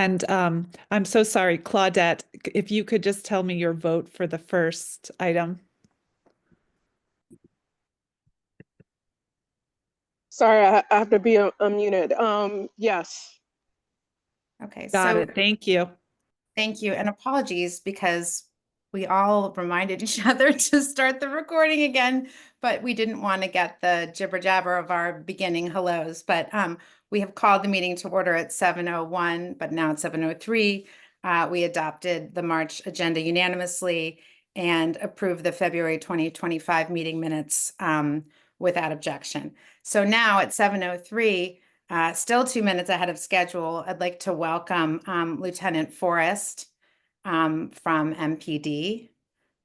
And I'm so sorry, Claudette, if you could just tell me your vote for the first item. Sorry, I have to be unmuted. Yes. Okay, Got so it. Thank you. thank you and apologies because we all reminded each other to start the recording again, but we didn't want to get the jibber jabber of our beginning hellos. But we have called the meeting to order at 7:01, but now it's 7:03. We adopted the March agenda unanimously and approved the February 2025 meeting minutes without objection. So now at 7:03, still 2 minutes ahead of schedule, I'd like to welcome Lieutenant Forrest from MPD.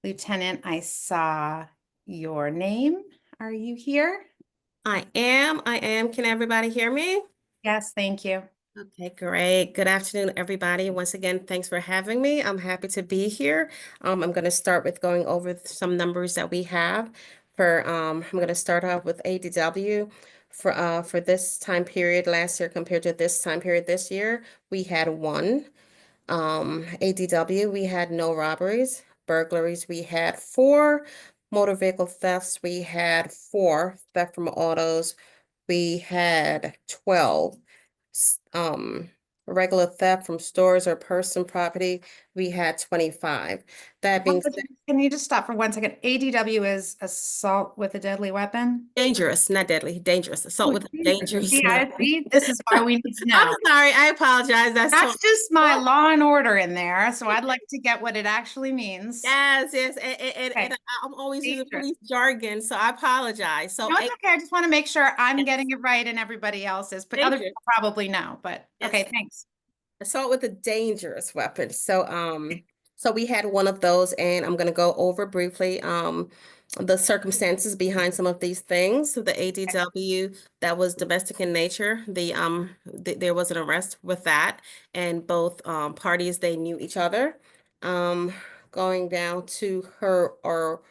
Lieutenant, I saw your name. Are you here? I am. Can everybody hear me? Yes, thank you. Okay, great. Good afternoon, everybody. Once again, thanks for having me. I'm happy to be here. I'm going to start with going over some numbers that we have I'm going to start off with ADW for this time period last year compared to this time period this year. We had one. ADW, we had no robberies. Burglaries, we had 4. Motor vehicle thefts, we had 4. Theft from autos, we had 12. Regular theft from stores or person property, we had 25. That being said, Can you just stop for 1 second? ADW is assault with a deadly weapon? dangerous, not deadly, dangerous. Assault with a dangerous See, weapon. this is why we need to I'm know. sorry, I apologize. That's just my law and order in there, so I'd like to get what it actually means. Yes, Okay. and I'm always using Dangerous. police jargon, so I apologize. So No, it's okay. I just want to make sure I'm Yes. getting it right and everybody else is, but other Dangerous. people probably know, but okay, Yes. thanks. Assault with a dangerous weapon. So we had one of those, and I'm gonna go over briefly the circumstances behind some of these things. So the ADW that was domestic in nature, there was an arrest with that, and both parties they knew each other. Going down to her or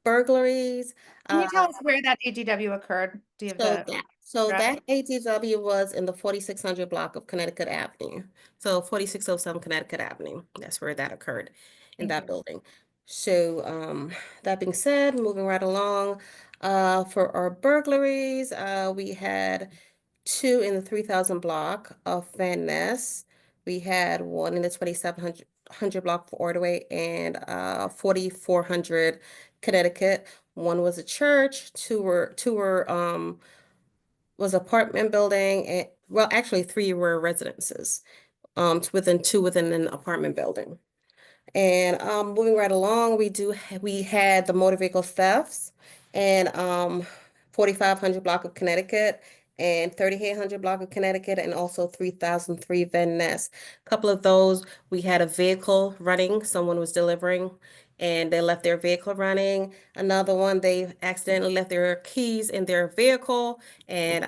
burglaries. Can you tell us where that ADW occurred? Do you have So address? that ADW was in the 4600 block of Connecticut Avenue. So 4607 Connecticut Avenue. That's where that occurred in Thank that you. building. So that being said, moving right along, for our burglaries, we had 2 in the 3000 block of Van Ness. We had 1 in the 2700 block of Ordway and 4400 Connecticut. 1 was a church, two were was apartment building, and well, actually 3 were residences. Within 2 within an apartment building. And moving right along, we had the motor vehicle thefts and 4500 block of Connecticut and 3800 block of Connecticut and also 3003 Van Ness. A couple of those, we had a vehicle running, someone was delivering and they left their vehicle running. Another one, they accidentally left their keys in their vehicle, and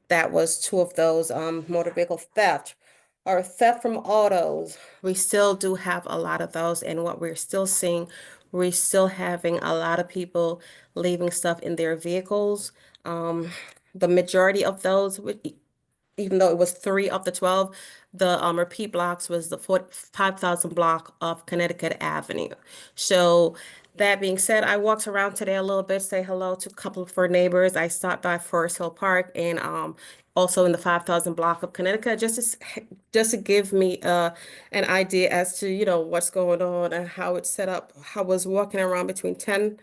that was 2 of those motor vehicle theft. Or theft from autos, we still do have a lot of those, and what we're still seeing, we're still having a lot of people leaving stuff in their vehicles. The majority of those, even though it was 3 of the 12, the repeat blocks was the 5,000 block of Connecticut Avenue. So that being said, I walked around today a little bit, say hello to a couple of our neighbors. I stopped by Forest Hill Park and also in the 5,000 block of Connecticut, just to give me an idea as to, what's going on and how it's set up. I was walking around between 10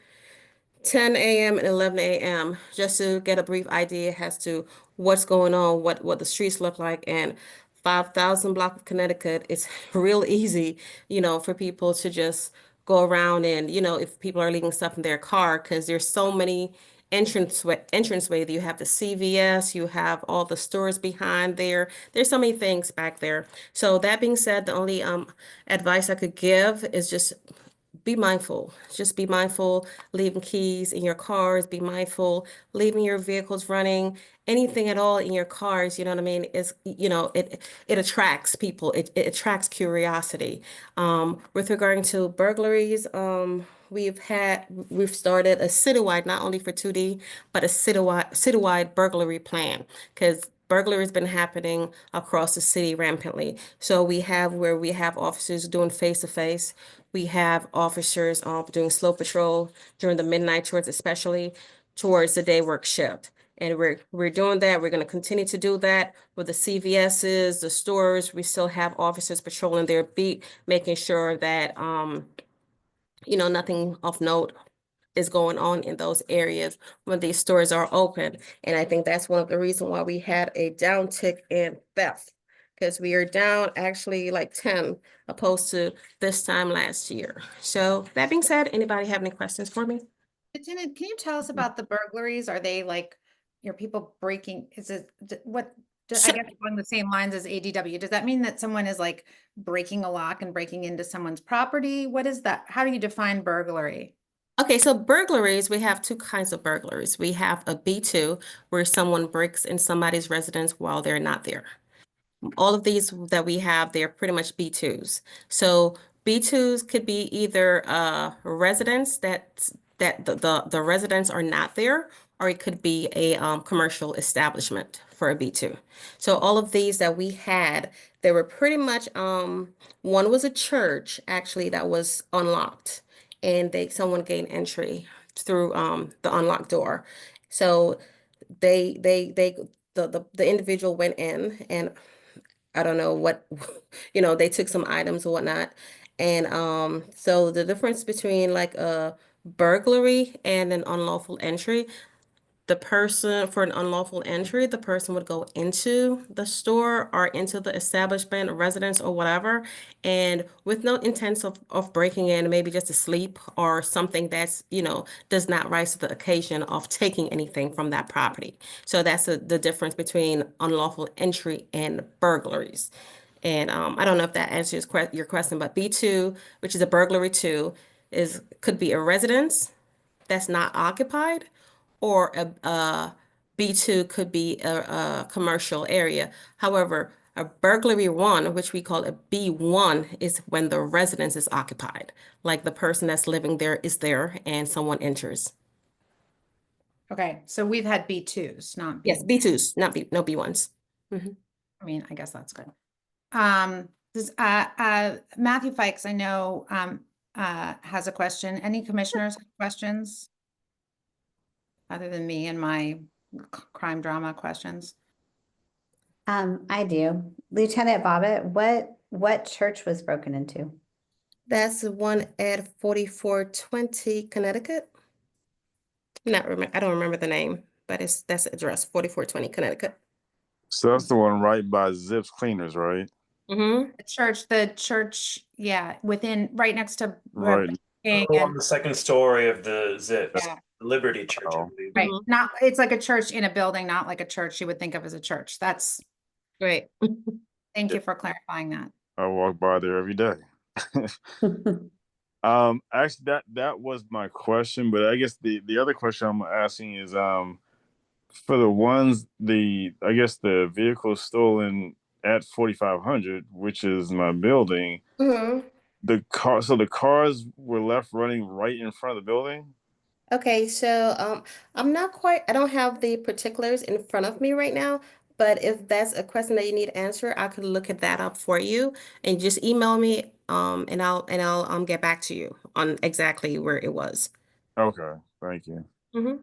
a.m. and 11 a.m. just to get a brief idea as to what's going on, what the streets look like. And 5,000 block of Connecticut, it's real easy, for people to just go around and, if people are leaving stuff in their car, because there's so many entranceway that you have the CVS, you have all the stores behind there. There's so many things back there. So that being said, the only advice I could give is just be mindful. Just be mindful, leaving keys in your cars, be mindful, leaving your vehicles running, anything at all in your cars, you know what I mean? It attracts people, it attracts curiosity. With regarding to burglaries, we've started a citywide, not only for 2D, but a citywide burglary plan, because burglary has been happening across the city rampantly. So we have where we have officers doing face-to-face. We have officers doing slow patrol during the midnight towards, especially towards the day work shift. And we're doing that. We're going to continue to do that with the CVS's, the stores. We still have officers patrolling their beat, making sure that nothing of note is going on in those areas when these stores are open. And I think that's one of the reasons why we had a downtick in theft, because we are down actually like 10 opposed to this time last year. So that being said, anybody have any questions for me? Lieutenant, can you tell us about the burglaries? Are they like, people breaking, is it, I Sure. guess along the same lines as ADW, does that mean that someone is like breaking a lock and breaking into someone's property? What is that? How do you define burglary? Okay, so burglaries, we have two kinds of burglaries. We have a B2, where someone breaks in somebody's residence while they're not there. All of these that we have, they're pretty much B2s. So B2s could be either residents that the residents are not there, or it could be a commercial establishment for a B2. So all of these that we had, they were pretty much one was a church actually that was unlocked, and someone gained entry through the unlocked door. So the individual went in, and I don't know what, they took some items or whatnot. And so the difference between like a burglary and an unlawful entry, for an unlawful entry, the person would go into the store or into the establishment, residence, or whatever, and with no intent of breaking in, maybe just to sleep or something that's, does not rise to the occasion of taking anything from that property. So that's the difference between unlawful entry and burglaries. And I don't know if that answers your question, but B2, which is a burglary two, could be a residence that's not occupied, or a B2 could be a commercial area. However, a burglary one, which we call a B1, is when the residence is occupied, like the person that's living there is there and someone enters. Okay, so we've had B2s, not B. Yes, B2s, not no B1s. Mhm. I mean, I guess that's good. Matthew Fikes, I know, has a question. Any commissioners have questions? Other than me and my crime drama questions? I do. Lieutenant Bobbitt, what church was broken into? That's the one at 4420 Connecticut. I don't remember the name, but that's the address, 4420 Connecticut. So that's the one right by Zips Cleaners, right? Mm-hmm. The church, yeah, right next to Right. King On and, the second story of the Zips, yeah, Liberty Church, I Oh. believe. right. Mhm. Not, it's like a church in a building, not like a church you would think of as a church. That's, Great. thank you for clarifying that. I walk by there every day. Actually, that was my question, but I guess the other question I'm asking is for the ones I guess the vehicle stolen at 4500, which is my building. Mm-hmm. So the cars were left running right in front of the building. Okay, so I don't have the particulars in front of me right now, but if that's a question that you need answer, I could look at that up for you and just email me, and I'll get back to you on exactly where it was. Okay, thank you. Mm-hmm.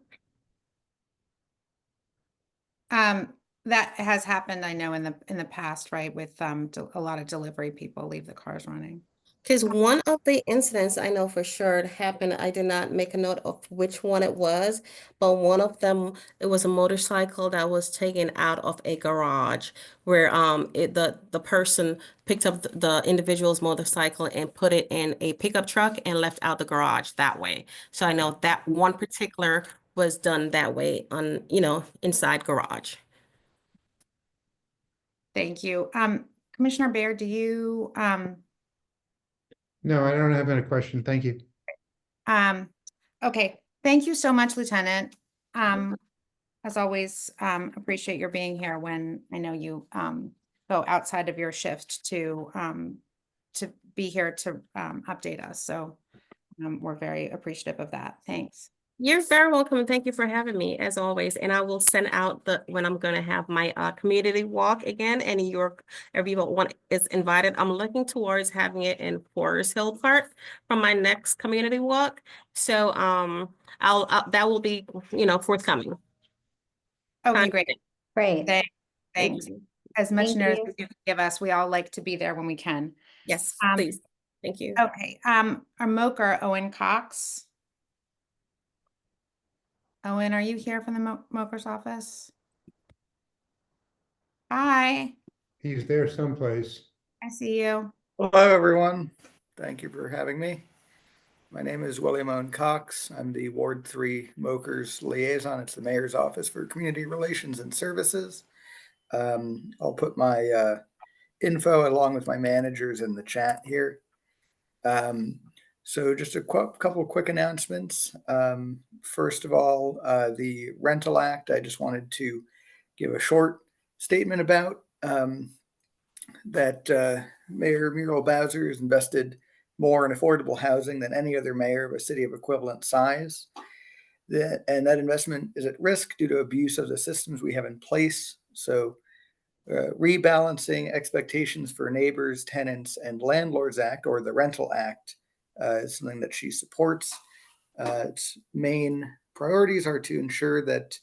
That has happened, I know, in the past, right? With a lot of delivery people leave the cars running. Because one of the incidents I know for sure happened, I did not make a note of which one it was, but one of them, it was a motorcycle that was taken out of a garage where the person picked up the individual's motorcycle and put it in a pickup truck and left out the garage that way. So I know that one particular was done that way on, inside garage. Thank you. Commissioner Baer, do you, No, I don't have any question. Thank you. okay, thank you so much, Lieutenant. As always, appreciate your being here when I know you go outside of your shift to be here to update us. So we're very appreciative of that. Thanks. You're very welcome. Thank you for having me as always. And I will send out when I'm going to have my community walk again. And everyone is invited. I'm looking towards having it in Forest Hill Park for my next community walk. So that will be, forthcoming. Okay, great. Great. Thanks. Thank Thanks. you. As much Thank notice you. as you can give us, we all like to be there when we can. Yes, Um, please. Thank you. Okay, our moker, Owen Cox. Owen, are you here from the moker's office? Hi, He's there someplace. I see you. Hello, everyone. Thank you for having me. My name is William Owen Cox. I'm the Ward 3 Mokers Liaison. It's the Mayor's Office for Community Relations and Services. I'll put my info along with my managers in the chat here. So just a couple of quick announcements. First of all, the Rental Act, I just wanted to give a short statement about that Mayor Muriel Bowser has invested more in affordable housing than any other mayor of a city of equivalent size. And that investment is at risk due to abuse of the systems we have in place. So rebalancing expectations for neighbors, tenants, and landlords act, or the Rental Act, is something that she supports. Its main priorities are to ensure that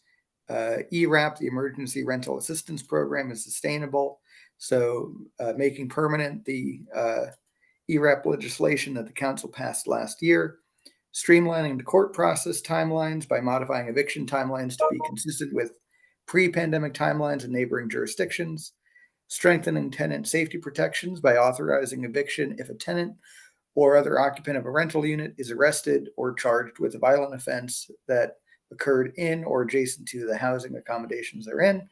ERAP, the Emergency Rental Assistance Program, is sustainable. So making permanent the ERAP legislation that the council passed last year, streamlining the court process timelines by modifying eviction timelines to be consistent with pre-pandemic timelines in neighboring jurisdictions, strengthening tenant safety protections by authorizing eviction if a tenant or other occupant of a rental unit is arrested or charged with a violent offense that occurred in or adjacent to the housing accommodations they're in.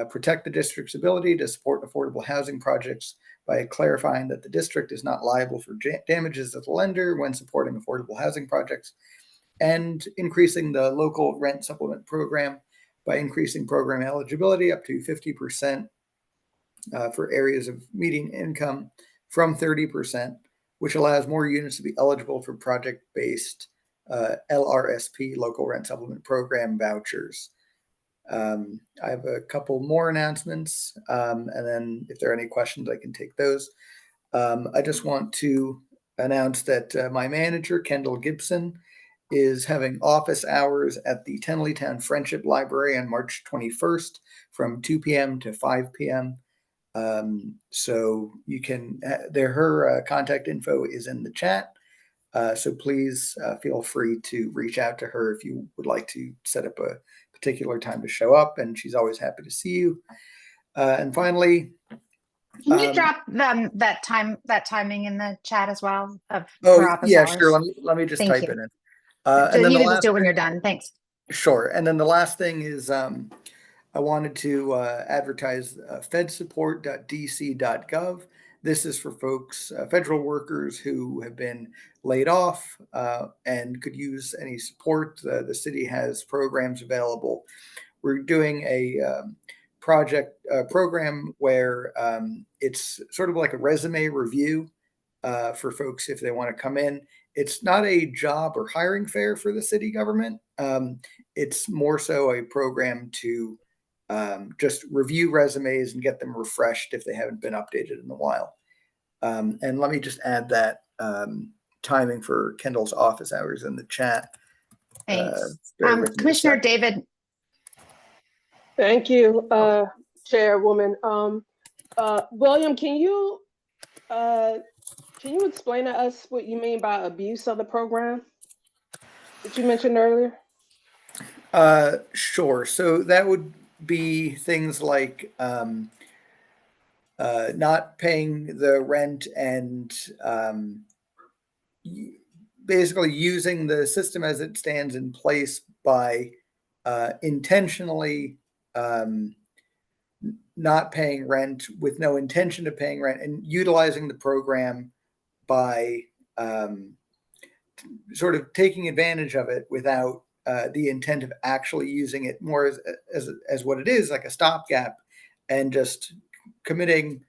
Protect the district's ability to support affordable housing projects by clarifying that the district is not liable for damages of the lender when supporting affordable housing projects, and increasing the local rent supplement program by increasing program eligibility up to 50% for areas of median income from 30%, which allows more units to be eligible for project-based LRSP, local rent supplement program vouchers. I have a couple more announcements, and then if there are any questions, I can take those. I just want to announce that my manager, Kendall Gibson, is having office hours at the Tenleytown Friendship Library on March 21st from 2 p.m. to 5 p.m. So you can, her contact info is in the chat. So please feel free to reach out to her if you would like to set up a particular time to show up, and she's always happy to see you. And finally, Can you drop that timing in the chat as well of oh her office yeah, hours? sure. Let me just Thank type you. it in. And then You the can just last do it when thing, you're done. Thanks. sure. And then the last thing is I wanted to advertise fedsupport.dc.gov. This is for folks, federal workers who have been laid off and could use any support. The city has programs available. We're doing a program where it's sort of like a resume review for folks if they want to come in. It's not a job or hiring fair for the city government. It's more so a program to just review resumes and get them refreshed if they haven't been updated in a while. And let me just add that timing for Kendall's office hours in the chat. Thanks. Commissioner David. Thank you, Chairwoman. William, can you explain to us what you mean by abuse of the program that you mentioned earlier? Sure. So that would be things like not paying the rent and basically using the system as it stands in place by intentionally not paying rent with no intention of paying rent, and utilizing the program by sort of taking advantage of it without the intent of actually using it more as what it is, like a stopgap, and just committing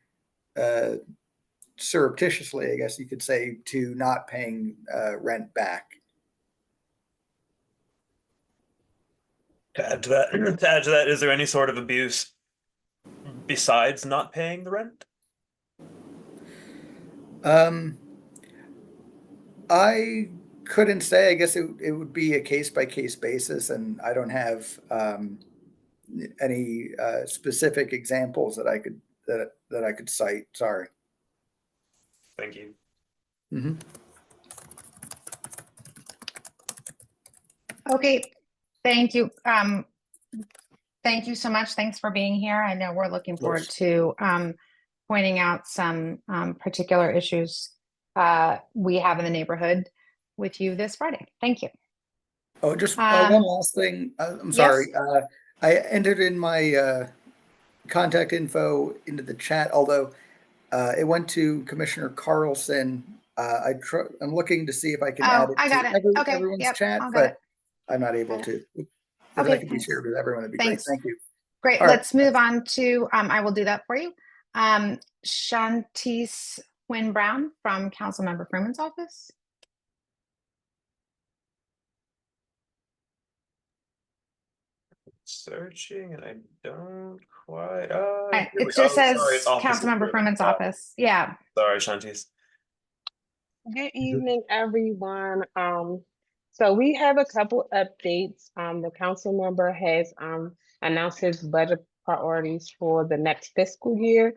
surreptitiously, I guess you could say, to not paying rent back. To add to that, to add to that, is there any sort of abuse besides not paying the rent? I couldn't say. I guess it would be a case by case basis, and I don't have any specific examples that I could cite. Sorry. Thank you. Mm-hmm. Okay, thank you. Thank you so much. Thanks for being here. I know we're looking forward to pointing out some particular issues we have in the neighborhood with you this Friday. Thank you. Oh, just one last thing. I'm sorry. Yes. I entered in my contact info into the chat, although it went to Commissioner Carlson. I'm looking to see if I can add Oh, it I got it. to Okay. everyone's Yep. chat, I'll get it. but I'm not able Got it. to. If Okay, that could be thanks. shared with everyone, it'd be great. Thanks. Thank you. Great. All right. Let's move on to, I will do that for you. Shantice Quinn Brown from Councilmember Freeman's office. Searching, and I don't quite. It just says Sorry, it's opposite Councilmember here. Freeman's office. Yeah. Sorry, Shantice. Good evening, everyone. So we have a couple updates. The council member has announced his budget priorities for the next fiscal year,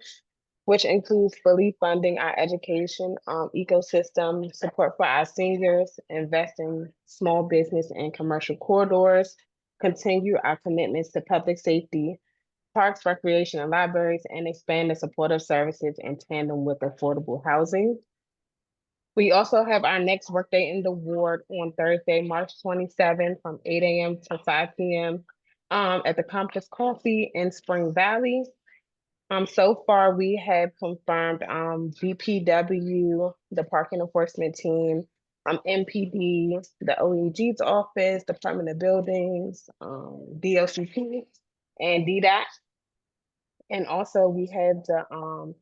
which includes fully funding our education ecosystem, support for our seniors, invest in small business and commercial corridors, continue our commitments to public safety, parks, recreation, and libraries, and expand the supportive services in tandem with affordable housing. We also have our next workday in the ward on Thursday, March 27th from 8 a.m. to 5 p.m. At the Compass Coffee in Spring Valley. So far we have confirmed BPW, the parking enforcement team, MPD, the OEG's office, Department of Buildings, DOCP, and DDOT. And also we had the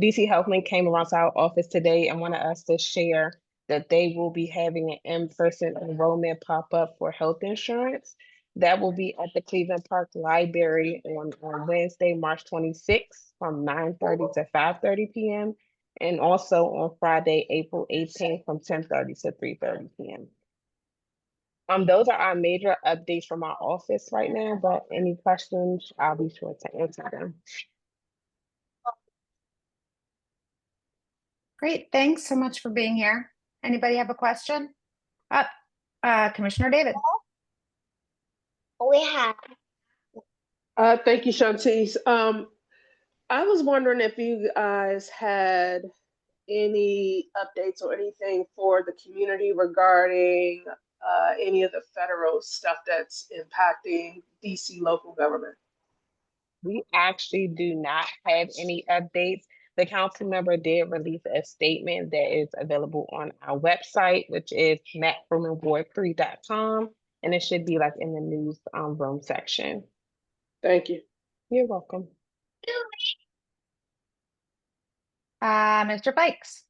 DC HealthLink came around to our office today and wanted us to share that they will be having an in-person enrollment pop-up for health insurance. That will be at the Cleveland Park Library on Wednesday, March 26th from 9:30 to 5:30 p.m. And also on Friday, April 18th from 10:30 to 3:30 p.m. Those are our major updates from our office right now, but any questions, I'll be sure to answer them. Great. Thanks so much for being here. Anybody have a question? Commissioner David. We have. Thank you, Shantice. I was wondering if you guys had any updates or anything for the community regarding any of the federal stuff that's impacting DC local government. We actually do not have any updates. The council member did release a statement that is available on our website, which is macfrumanward3.com, and it should be like in the news room section. Thank you. You're welcome. Mr. Fikes.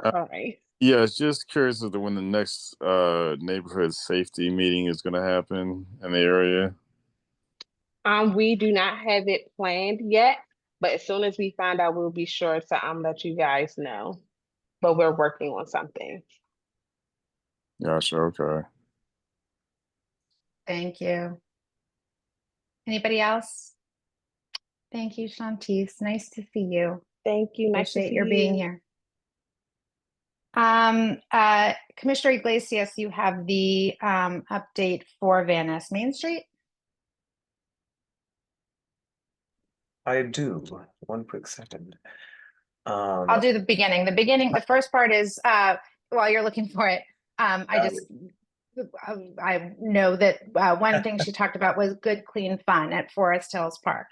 All right. Yeah, it's just curious as to when the next neighborhood safety meeting is going to happen in the area. We do not have it planned yet, but as soon as we find out, we'll be sure to let you guys know. But we're working on something. Gotcha. Okay. Thank you. Anybody else? Thank you, Shantice. Nice to see you. Thank you. Nice to Appreciate see your being here. Commissioner Iglesias, you have the update for Van Ness Main Street. I do. One quick second. I'll do the beginning. The first part is while you're looking for it. I know that one thing she talked about was Good Clean Fun at Forest Hills Park.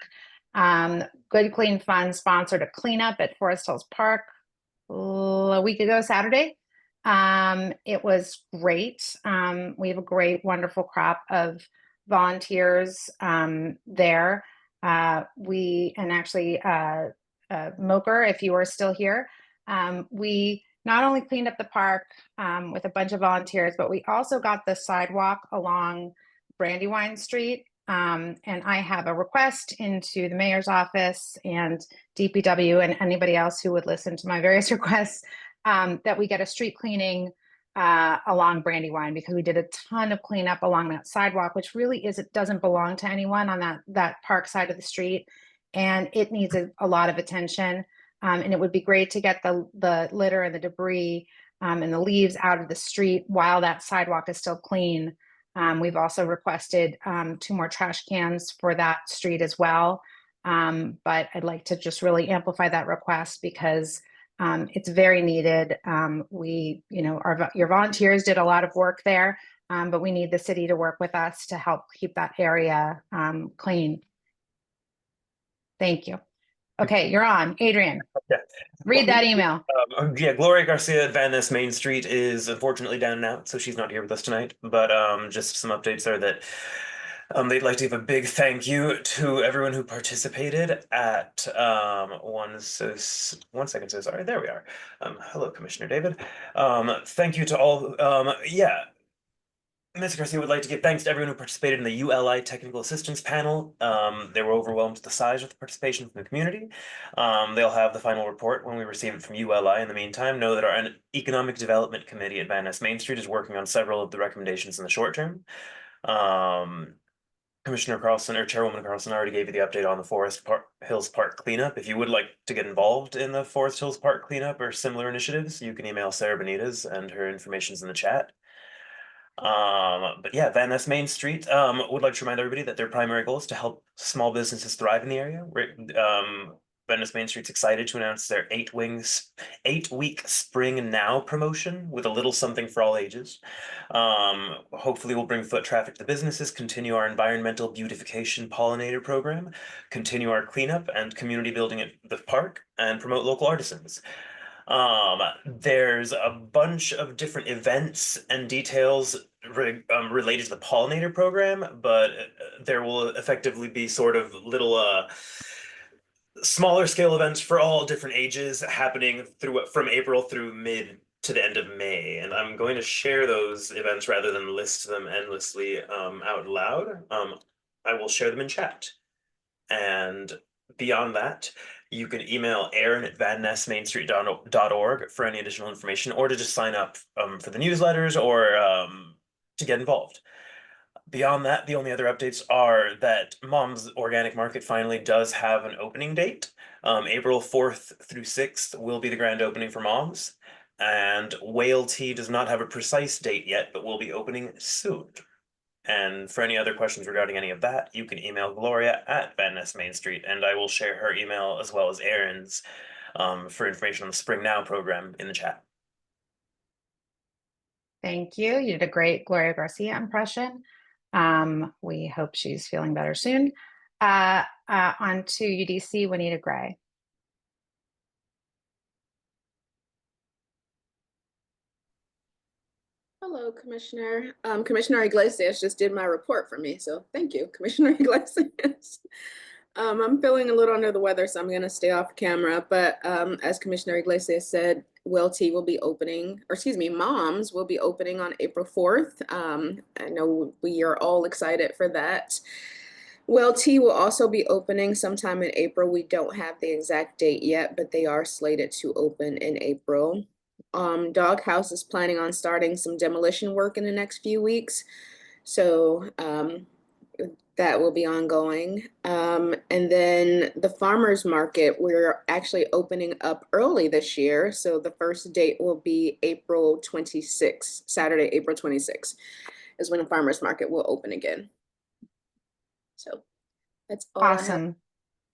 Good Clean Fun sponsored a cleanup at Forest Hills Park a week ago Saturday. It was great. We have a great, wonderful crop of volunteers there. Moker, if you are still here, we not only cleaned up the park with a bunch of volunteers, but we also got the sidewalk along Brandywine Street. And I have a request into the mayor's office and DPW and anybody else who would listen to my various requests that we get a street cleaning along Brandywine, because we did a ton of cleanup along that sidewalk, which really it doesn't belong to anyone on that park side of the street. And it needs a lot of attention. And it would be great to get the litter and the debris and the leaves out of the street while that sidewalk is still clean. We've also requested 2 more trash cans for that street as well. But I'd like to just really amplify that request because it's very needed. Your volunteers did a lot of work there, but we need the city to work with us to help keep that area clean. Thank you. Okay, you're on, Adrian. Yeah. Read that email. Yeah, Gloria Garcia at Van Ness Main Street is unfortunately down and out, so she's not here with us tonight. But just some updates there that they'd like to give a big thank you to everyone who participated at one second, so sorry, there we are. Hello, Commissioner David. Thank you to all. Ms. Garcia would like to give thanks to everyone who participated in the ULI Technical Assistance Panel. They were overwhelmed with the size of the participation from the community. They'll have the final report when we receive it from ULI. In the meantime, know that our Economic Development Committee at Van Ness Main Street is working on several of the recommendations in the short term. Commissioner Carlson, or Chairwoman Carlson, already gave you the update on the Forest Hills Park cleanup. If you would like to get involved in the Forest Hills Park cleanup or similar initiatives, you can email Sarah Benitez, and her information's in the chat. But yeah, Van Ness Main Street would like to remind everybody that their primary goal is to help small businesses thrive in the area. Van Ness Main Street's excited to announce their 8-week Spring Now promotion with a little something for all ages. Hopefully we'll bring foot traffic to businesses, continue our environmental beautification pollinator program, continue our cleanup and community building at the park, and promote local artisans. There's a bunch of different events and details related to the pollinator program, but there will effectively be sort of little smaller scale events for all different ages happening from April through mid to the end of May. And I'm going to share those events rather than list them endlessly out loud. I will share them in chat. And beyond that, you can email Aaron at vannessmainstreet.org for any additional information, or to just sign up for the newsletters, or to get involved. Beyond that, the only other updates are that Mom's Organic Market finally does have an opening date. April 4th through 6th will be the grand opening for Mom's, and Whale Tea does not have a precise date yet, but will be opening soon. And for any other questions regarding any of that, you can email Gloria at Van Ness Main Street, and I will share her email as well as Aaron's for information on the Spring Now program in the chat. Thank you. You did a great Gloria Garcia impression. We hope she's feeling better soon. On to UDC, Juanita Gray. Hello, Commissioner. Commissioner Iglesias just did my report for me, so thank you, Commissioner Iglesias. I'm feeling a little under the weather, so I'm going to stay off camera. But as Commissioner Iglesias said, Well Tea will be opening, or excuse me, Moms will be opening on April 4th. I know we are all excited for that. Well Tea will also be opening sometime in April. We don't have the exact date yet, but they are slated to open in April. Doghouse is planning on starting some demolition work in the next few weeks. So that will be ongoing. And then the farmers market, we're actually opening up early this year. So the first date will be April 26th, Saturday, April 26th is when the farmers market will open again. So that's all I have. Awesome.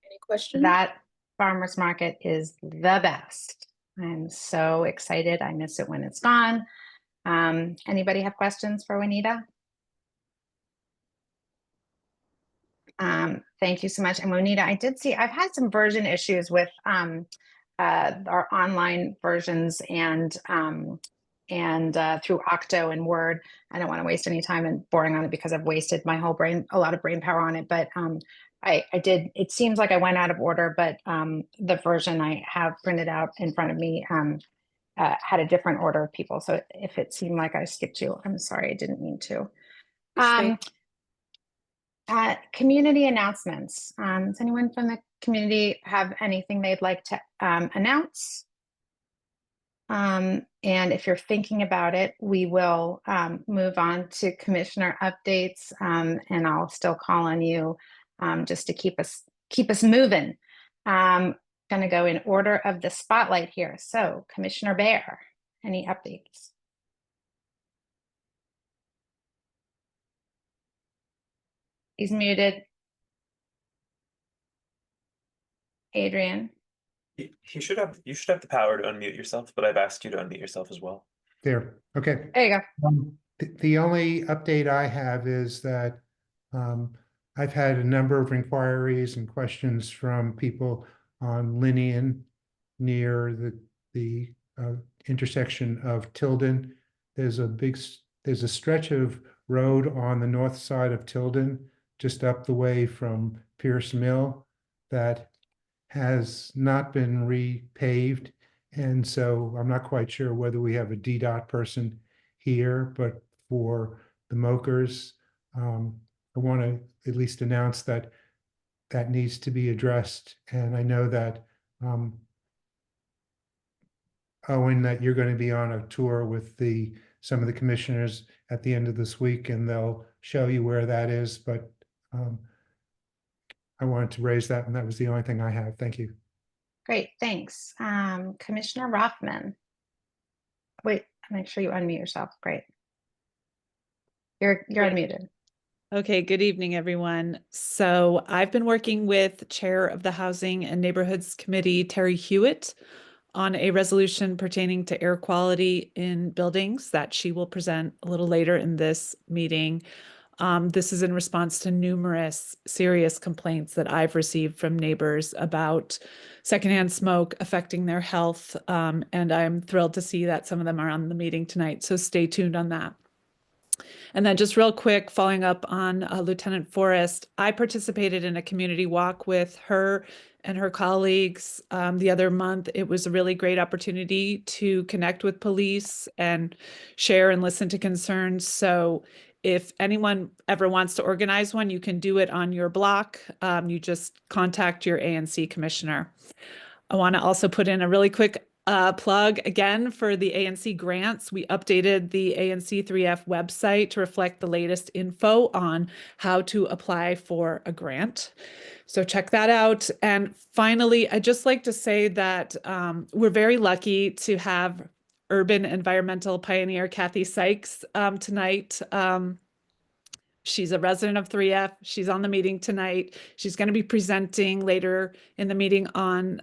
Any questions? That farmers market is the best. I'm so excited. I miss it when it's gone. Anybody have questions for Juanita? Thank you so much. And Juanita, I did see, I've had some version issues with our online versions and through Octo and Word. I don't want to waste any time and boring on it because I've wasted my whole a lot of brain power on it. But I did, it seems like I went out of order, but the version I have printed out in front of me had a different order of people. So if it seemed like I skipped you, I'm sorry, I didn't mean to. Community announcements. Does anyone from the community have anything they'd like to announce? And if you're thinking about it, we will move on to commissioner updates, and I'll still call on you just to keep us moving. Going to go in order of the spotlight here. So, Commissioner Bear, any updates? He's muted. Adrian. You should have the power to unmute yourself, but I've asked you to unmute yourself as well. There, okay. There you go. The only update I have is that I've had a number of inquiries and questions from people on Linian near the intersection of Tilden. There's a stretch of road on the north side of Tilden, just up the way from Pierce Mill, that has not been repaved. And so I'm not quite sure whether we have a DDOT person here, but for the Mokers, I want to at least announce that that needs to be addressed. And I know that Owen, that you're going to be on a tour with some of the commissioners at the end of this week, and they'll show you where that is. But I wanted to raise that, and that was the only thing I have. Thank you. Great, thanks. Commissioner Rothman. Wait, make sure you unmute yourself. Great. You're unmuted. Okay, good evening, everyone. So I've been working with Chair of the Housing and Neighborhoods Committee, Terry Hewitt, on a resolution pertaining to air quality in buildings that she will present a little later in this meeting. This is in response to numerous serious complaints that I've received from neighbors about secondhand smoke affecting their health. And I'm thrilled to see that some of them are on the meeting tonight. So stay tuned on that. And then just real quick, following up on Lieutenant Forrest, I participated in a community walk with her and her colleagues the other month. It was a really great opportunity to connect with police and share and listen to concerns. So if anyone ever wants to organize one, you can do it on your block. You just contact your ANC commissioner. I want to also put in a really quick plug again for the ANC grants. We updated the ANC3F website to reflect the latest info on how to apply for a grant. So check that out. And finally, I'd just like to say that we're very lucky to have urban environmental pioneer Kathy Sykes tonight. She's a resident of 3F. She's on the meeting tonight. She's going to be presenting later in the meeting on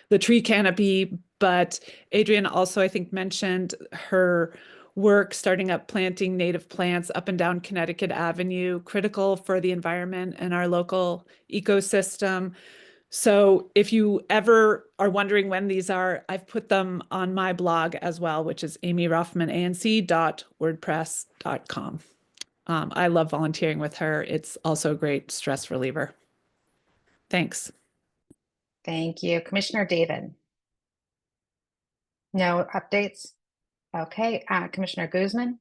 the tree canopy, but Adrian also, I think, mentioned her work starting up planting native plants up and down Connecticut Avenue, critical for the environment and our local ecosystem. So if you ever are wondering when these are, I've put them on my blog as well, which is amyrothmananc.wordpress.com. I love volunteering with her. It's also a great stress reliever. Thanks. Thank you. Commissioner David. No updates? Okay, Commissioner Guzman.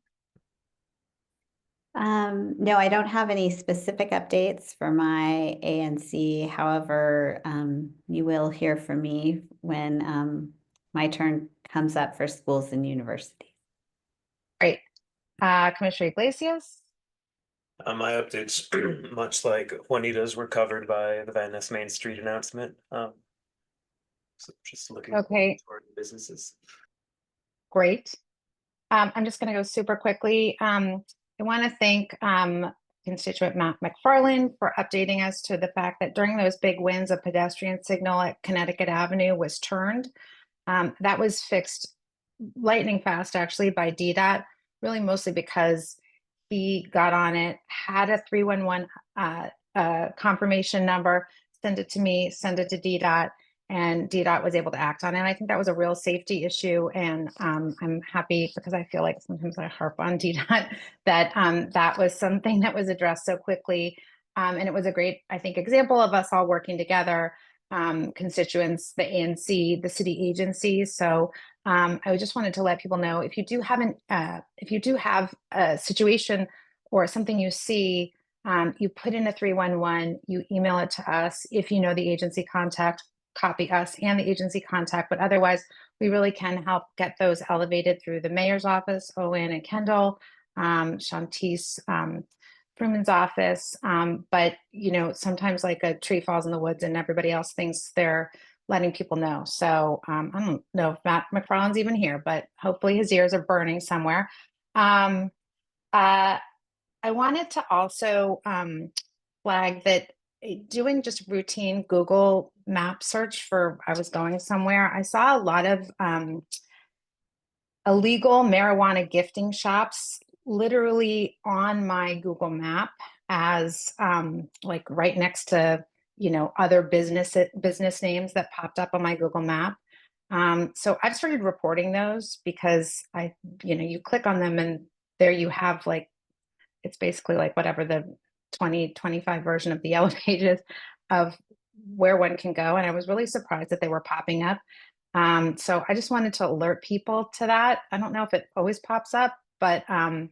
No, I don't have any specific updates for my ANC. However, you will hear from me when my turn comes up for schools and universities. Great. Commissioner Iglesias. My updates, much like Juanita's, were covered by the Van Ness Main Street announcement. So just looking toward the businesses. Great. I'm just going to go super quickly. I want to thank constituent Matt McFarland for updating us to the fact that during those big winds, a pedestrian signal at Connecticut Avenue was turned. That was fixed lightning fast, actually, by DDOT, really mostly because he got on it, had a 311 confirmation number, send it to me, send it to DDOT, and DDOT was able to act on it. And I think that was a real safety issue. And I'm happy because I feel like sometimes I harp on DDOT that that was something that was addressed so quickly. And it was a great, I think, example of us all working together, constituents, the ANC, the city agencies. So I just wanted to let people know if you do have a situation or something you see, you put in a 311, you email it to us. If you know the agency contact, copy us and the agency contact, but otherwise we really can help get those elevated through the mayor's office, Owen and Kendall, Shantice, Freeman's office. But sometimes like a tree falls in the woods and everybody else thinks they're letting people know. So I don't know if Matt McFarland's even here, but hopefully his ears are burning somewhere. I wanted to also flag that doing just routine Google map search for I was going somewhere, I saw a lot of illegal marijuana gifting shops literally on my Google map as like right next to other business names that popped up on my Google map. So I've started reporting those because you click on them and there you have like, it's basically like whatever the 2025 version of the yellow pages of where one can go. And I was really surprised that they were popping up. So I just wanted to alert people to that. I don't know if it always pops up, but I've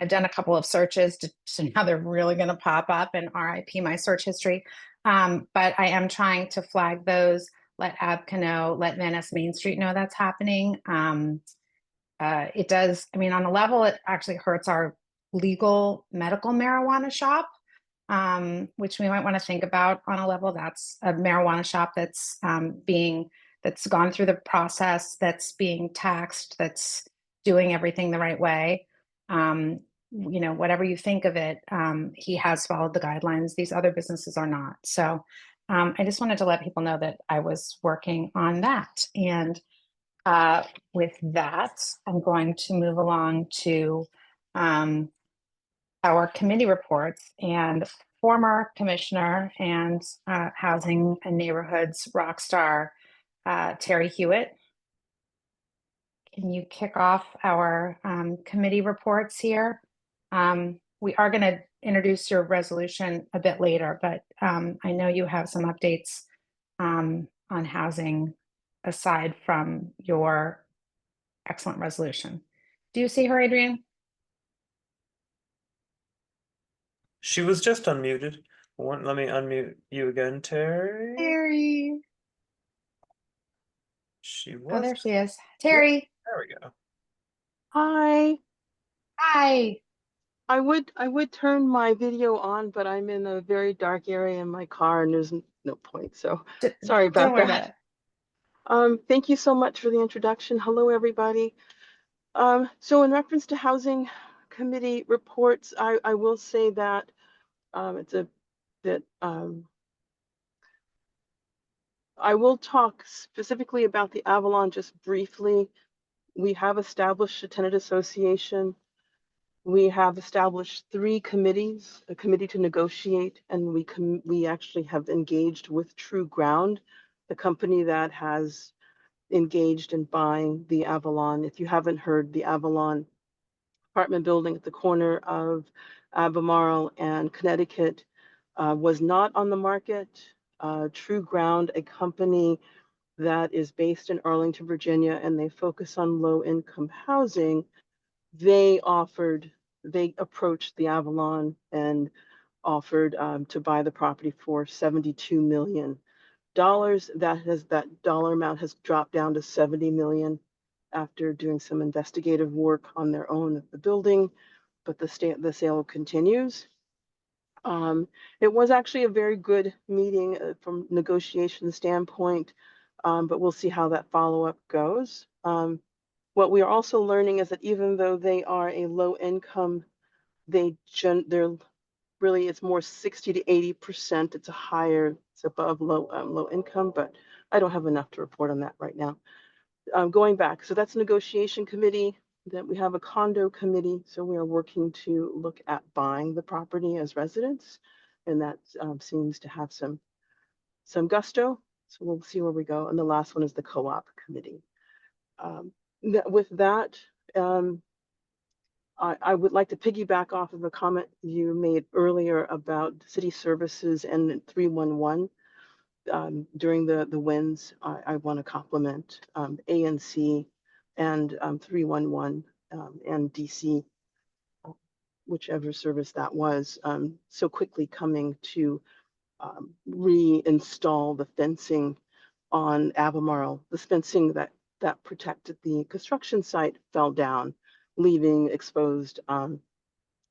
done a couple of searches so now they're really going to pop up and RIP my search history. But I am trying to flag those, let ABCA know, let Van Ness Main Street know that's happening. It does, I mean, on a level, it actually hurts our legal medical marijuana shop, which we might want to think about on a level. That's a marijuana shop that's that's gone through the process, that's being taxed, that's doing everything the right way. Whatever you think of it, he has followed the guidelines. These other businesses are not. So I just wanted to let people know that I was working on that. And with that, I'm going to move along to our committee reports, and former commissioner and housing and neighborhoods rock star Terry Hewitt. Can you kick off our committee reports here? We are going to introduce your resolution a bit later, but I know you have some updates on housing aside from your excellent resolution. Do you see her, Adrienne? She was just unmuted. Let me unmute you again, Terry. Terry. She Oh, was. there she is. Terry. There we go. Hi. Hi. I would turn my video on, but I'm in a very dark area in my car and there's no point. So sorry Don't about worry that. about it. Thank you so much for the introduction. Hello, everybody. So in reference to housing committee reports, I will say that I will talk specifically about the Avalon just briefly. We have established a tenant association. We have established 3 committees, a committee to negotiate, and we actually have engaged with True Ground, the company that has engaged in buying the Avalon. If you haven't heard, the Avalon apartment building at the corner of Albemarle and Connecticut was not on the market. True Ground, a company that is based in Arlington, Virginia, and they focus on low-income housing, they approached the Avalon and offered to buy the property for $72 million. That dollar amount has dropped down to 70 million after doing some investigative work on their own at the building, but the sale continues. It was actually a very good meeting from negotiation standpoint, but we'll see how that follow-up goes. What we are also learning is that even though they are a low income, they're really, it's more 60 to 80%. It's above low income, but I don't have enough to report on that right now. Going back, so that's a negotiation committee. Then we have a condo committee. So we are working to look at buying the property as residents, and that seems to have some gusto. So we'll see where we go. And the last one is the co-op committee. With that, I would like to piggyback off of a comment you made earlier about city services and 311. During the wins, I want to compliment ANC and 311 and DC, whichever service that was, so quickly coming to reinstall the fencing on Albemarle. The fencing that protected the construction site fell down, leaving exposed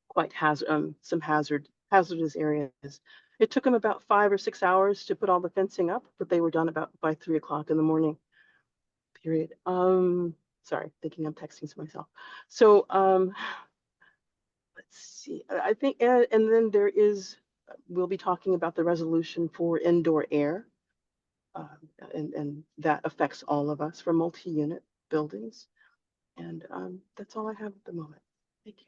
quite some hazardous areas. It took them about 5 or 6 hours to put all the fencing up, but they were done about by 3 o'clock in the morning. Period. Sorry, thinking I'm texting to myself. So let's see. I think, and then we'll be talking about the resolution for indoor air, and that affects all of us for multi-unit buildings. And that's all I have at the moment. Thank you.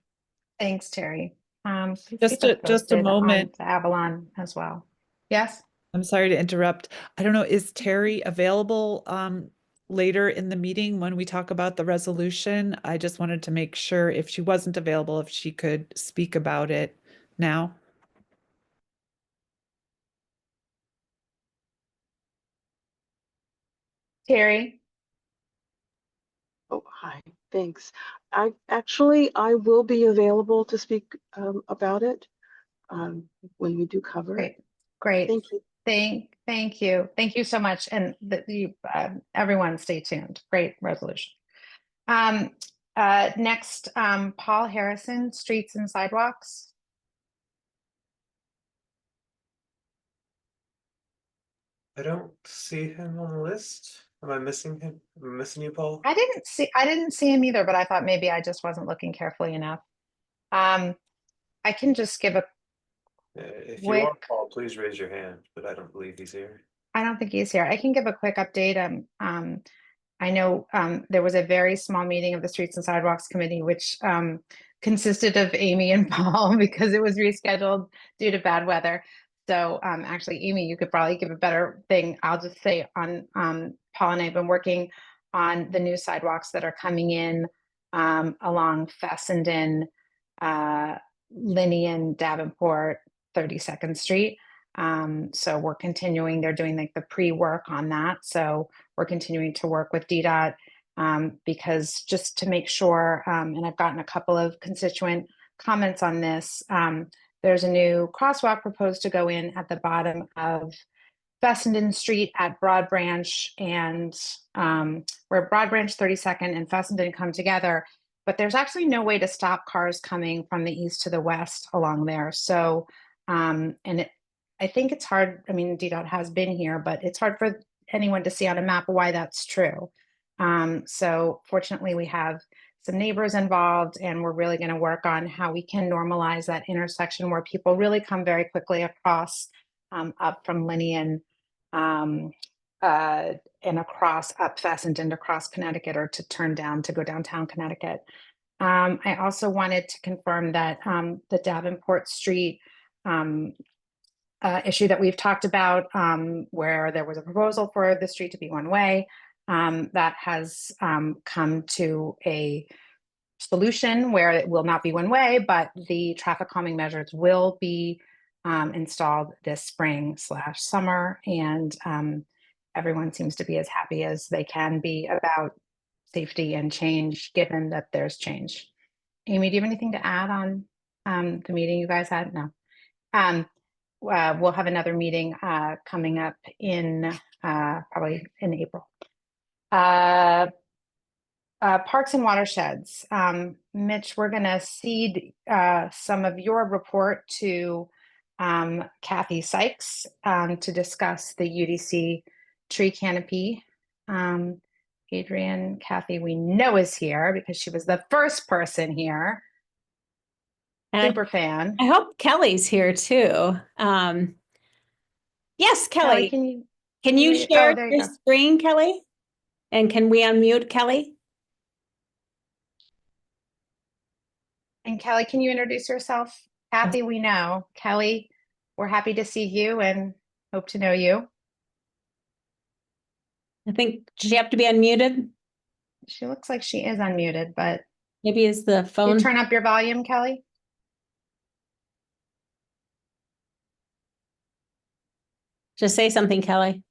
Thanks, Terry. Please Just keep us just a posted on moment. the Avalon as well. Yes? I'm sorry to interrupt. I don't know, is Terry available later in the meeting when we talk about the resolution? I just wanted to make sure if she wasn't available, if she could speak about it now. Terry? Oh, hi, thanks. I will be available to speak about it when we do cover it. Great. Thank you. Thank you. Thank you so much. And everyone stay tuned. Great resolution. Next, Paul Harrison, Streets and Sidewalks. I don't see him on the list. Am I missing him? Am I missing you, Paul? I didn't see him either, but I thought maybe I just wasn't looking carefully enough. I can just give a If you quick, are Paul, please raise your hand, but I don't believe he's here. I don't think he's here. I can give a quick update. I know there was a very small meeting of the Streets and Sidewalks Committee, which consisted of Amy and Paul because it was rescheduled due to bad weather. So actually, Amy, you could probably give a better thing. I'll just say on Paul and I have been working on the new sidewalks that are coming in along Fessenden, Linian, Davenport, 32nd Street. So we're continuing, they're doing like the pre-work on that. So we're continuing to work with DDOT because just to make sure, and I've gotten a couple of constituent comments on this, there's a new crosswalk proposed to go in at the bottom of Fessenden Street at Broad Branch and where Broad Branch 32nd and Fessenden come together, but there's actually no way to stop cars coming from the east to the west along there. So, I think it's hard. I mean, DDOT has been here, but it's hard for anyone to see on a map why that's true. So fortunately, we have some neighbors involved, and we're really going to work on how we can normalize that intersection where people really come very quickly across up from Linian and across up Fessenden to cross Connecticut or to turn down to go downtown Connecticut. I also wanted to confirm that the Davenport Street issue that we've talked about, where there was a proposal for the street to be one way, that has come to a solution where it will not be one way, but the traffic calming measures will be installed this spring/summer, and everyone seems to be as happy as they can be about safety and change, given that there's change. Amy, do you have anything to add on the meeting you guys had? No. We'll have another meeting coming up in probably in April. Parks and watersheds. Mitch, we're going to cede some of your report to Kathy Sykes to discuss the UDC tree canopy. Adrian, Kathy, we know is here because she was the first person here. Super fan. I hope Kelly's here too. Yes, Kelly. Can you share your screen, Kelly? And can we unmute Kelly? And Kelly, can you introduce yourself? Kathy, we know. Kelly, we're happy to see you and hope to know you. I think, does she have to be unmuted? She looks like she is unmuted, but maybe it's the phone. You turn up your volume, Kelly. Just say something, Kelly.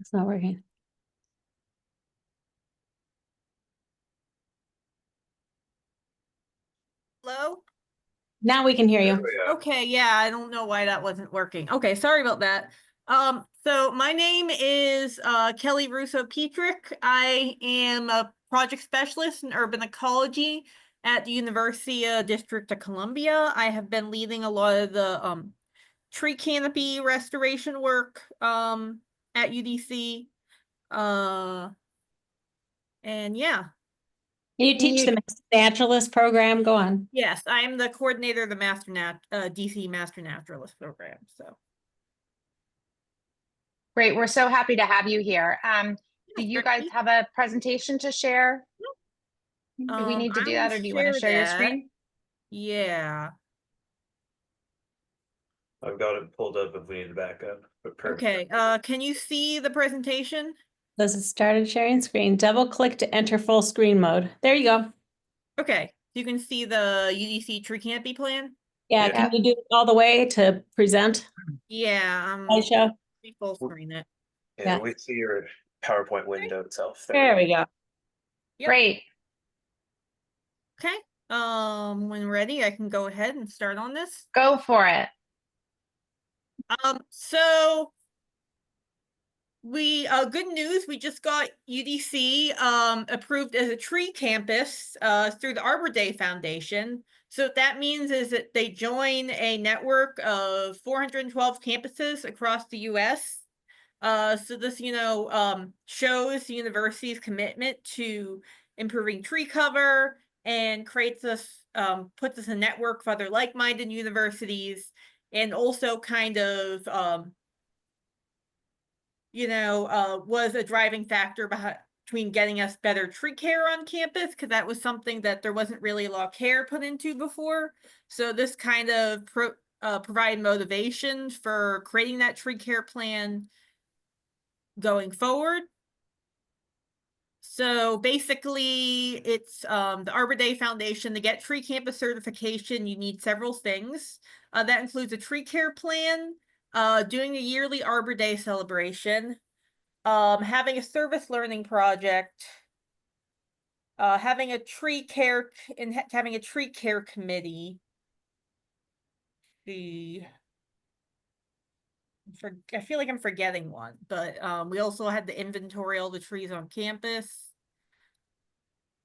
It's not working. Hello? Now we can hear you. Okay, yeah, I don't know why that wasn't working. Okay, sorry about that. So my name is Kelly Russo Petrick. I am a project specialist in urban ecology at the University District of Columbia. I have been leading a lot of the tree canopy restoration work at UDC. And yeah. You teach the naturalist program. Go on. Yes, I am the coordinator of the DC Master Naturalist program. So Great, we're so happy to have you here. Do yes, you guys have a presentation to share? Do we need to I do will that, or do you want to share your that. screen? Yeah. I've got it pulled up if we need to back up. But perfect. Okay. Can you see the presentation? Does it started sharing screen? Double click to enter full screen mode. There you go. Okay. You can see the UDC tree canopy plan. Yeah, can you do it all the way to present? Yeah. Slideshow. Full screen it. Yeah, we see your PowerPoint window itself. There we go. Yep. Great. Okay. When ready, I can go ahead and start on this. Go for it. So we good news, we just got UDC approved as a tree campus through the Arbor Day Foundation. So what that means is that they join a network of 412 campuses across the US. So this, shows the university's commitment to improving tree cover and creates us, puts us a network for other like-minded universities, and also kind of, was a driving factor between getting us better tree care on campus, because that was something that there wasn't really a lot of care put into before. So this kind of provide motivation for creating that tree care plan going forward. So basically, it's the Arbor Day Foundation. To get tree campus certification, you need several things. That includes a tree care plan, doing a yearly Arbor Day celebration, having a service learning project, having a tree care and having a tree care committee. I feel like I'm forgetting one, but we also had to inventory all the trees on campus.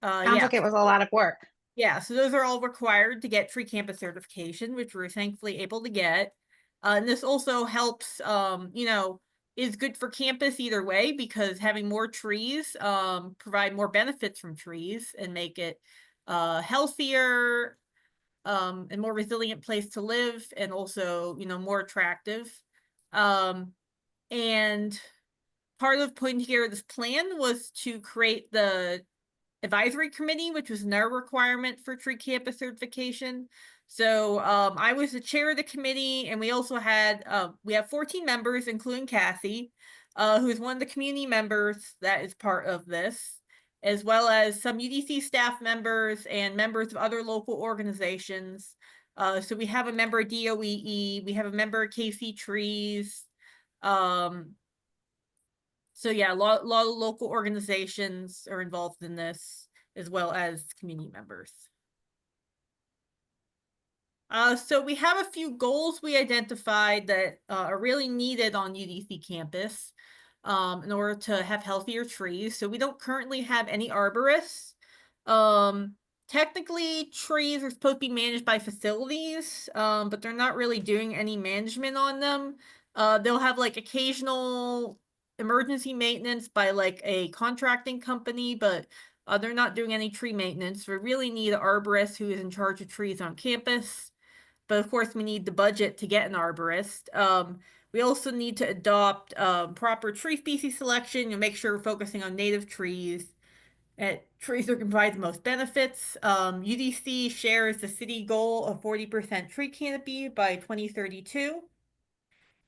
Sounds like it was a lot of work. Yeah, so those are all required to get tree campus certification, which we're thankfully able to get. And this also helps, is good for campus either way, because having more trees provide more benefits from trees and make it healthier and more resilient place to live, and also, more attractive. And part of putting together this plan was to create the advisory committee, which was another requirement for tree campus certification. So I was the chair of the committee, and we also had we have 14 members, including Kathy, who's one of the community members that is part of this, as well as some UDC staff members and members of other local organizations. So we have a member of DOEE, we have a member of KC Trees. So yeah, a lot of local organizations are involved in this, as well as community members. So we have a few goals we identified that are really needed on UDC campus in order to have healthier trees. So we don't currently have any arborists. Technically, trees are supposed to be managed by facilities, but they're not really doing any management on them. They'll have like occasional emergency maintenance by like a contracting company, but they're not doing any tree maintenance. We really need an arborist who is in charge of trees on campus. But of course, we need the budget to get an arborist. We also need to adopt proper tree species selection and make sure we're focusing on native trees. Trees that can provide the most benefits. UDC shares the city goal of 40% tree canopy by 2032.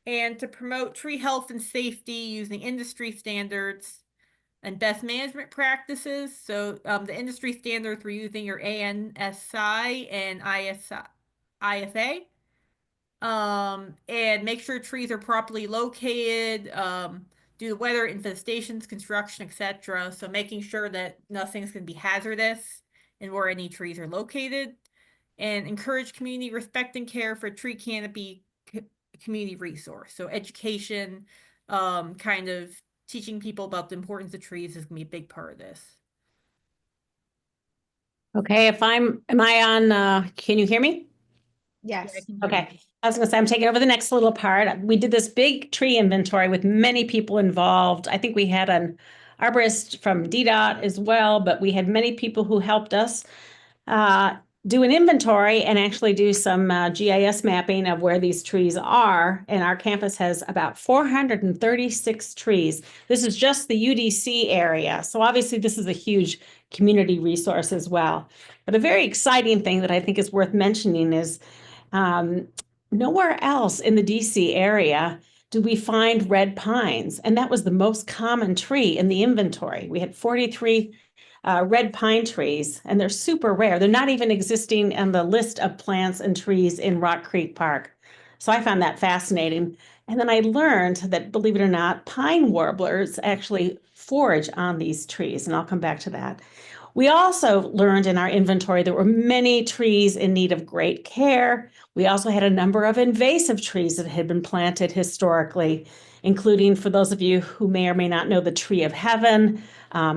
And to promote tree health and safety using industry standards and best management practices. So the industry standards we're using are ANSI and ISA. And make sure trees are properly located, due to weather, infestations, construction, etc. So making sure that nothing's going to be hazardous and where any trees are located. and encourage community respect and care for tree canopy community resource. So education, kind of teaching people about the importance of trees is gonna be a big part of this. Okay, am I on, can you hear me? Yes. Okay, I was gonna say, I'm taking over the next little part. We did this big tree inventory with many people involved. I think we had an arborist from DDOT as well, but we had many people who helped us do an inventory and actually do some GIS mapping of where these trees are. And our campus has about 436 trees. This is just the UDC area. So obviously this is a huge community resource as well. But a very exciting thing that I think is worth mentioning is nowhere else in the DC area do we find red pines. And that was the most common tree in the inventory. We had 43 red pine trees, and they're super rare. They're not even existing on the list of plants and trees in Rock Creek Park. So I found that fascinating. And then I learned that, believe it or not, pine warblers actually forage on these trees, and I'll come back to that. We also learned in our inventory there were many trees in need of great care. We also had a number of invasive trees that had been planted historically, including, for those of you who may or may not know, the tree of heaven.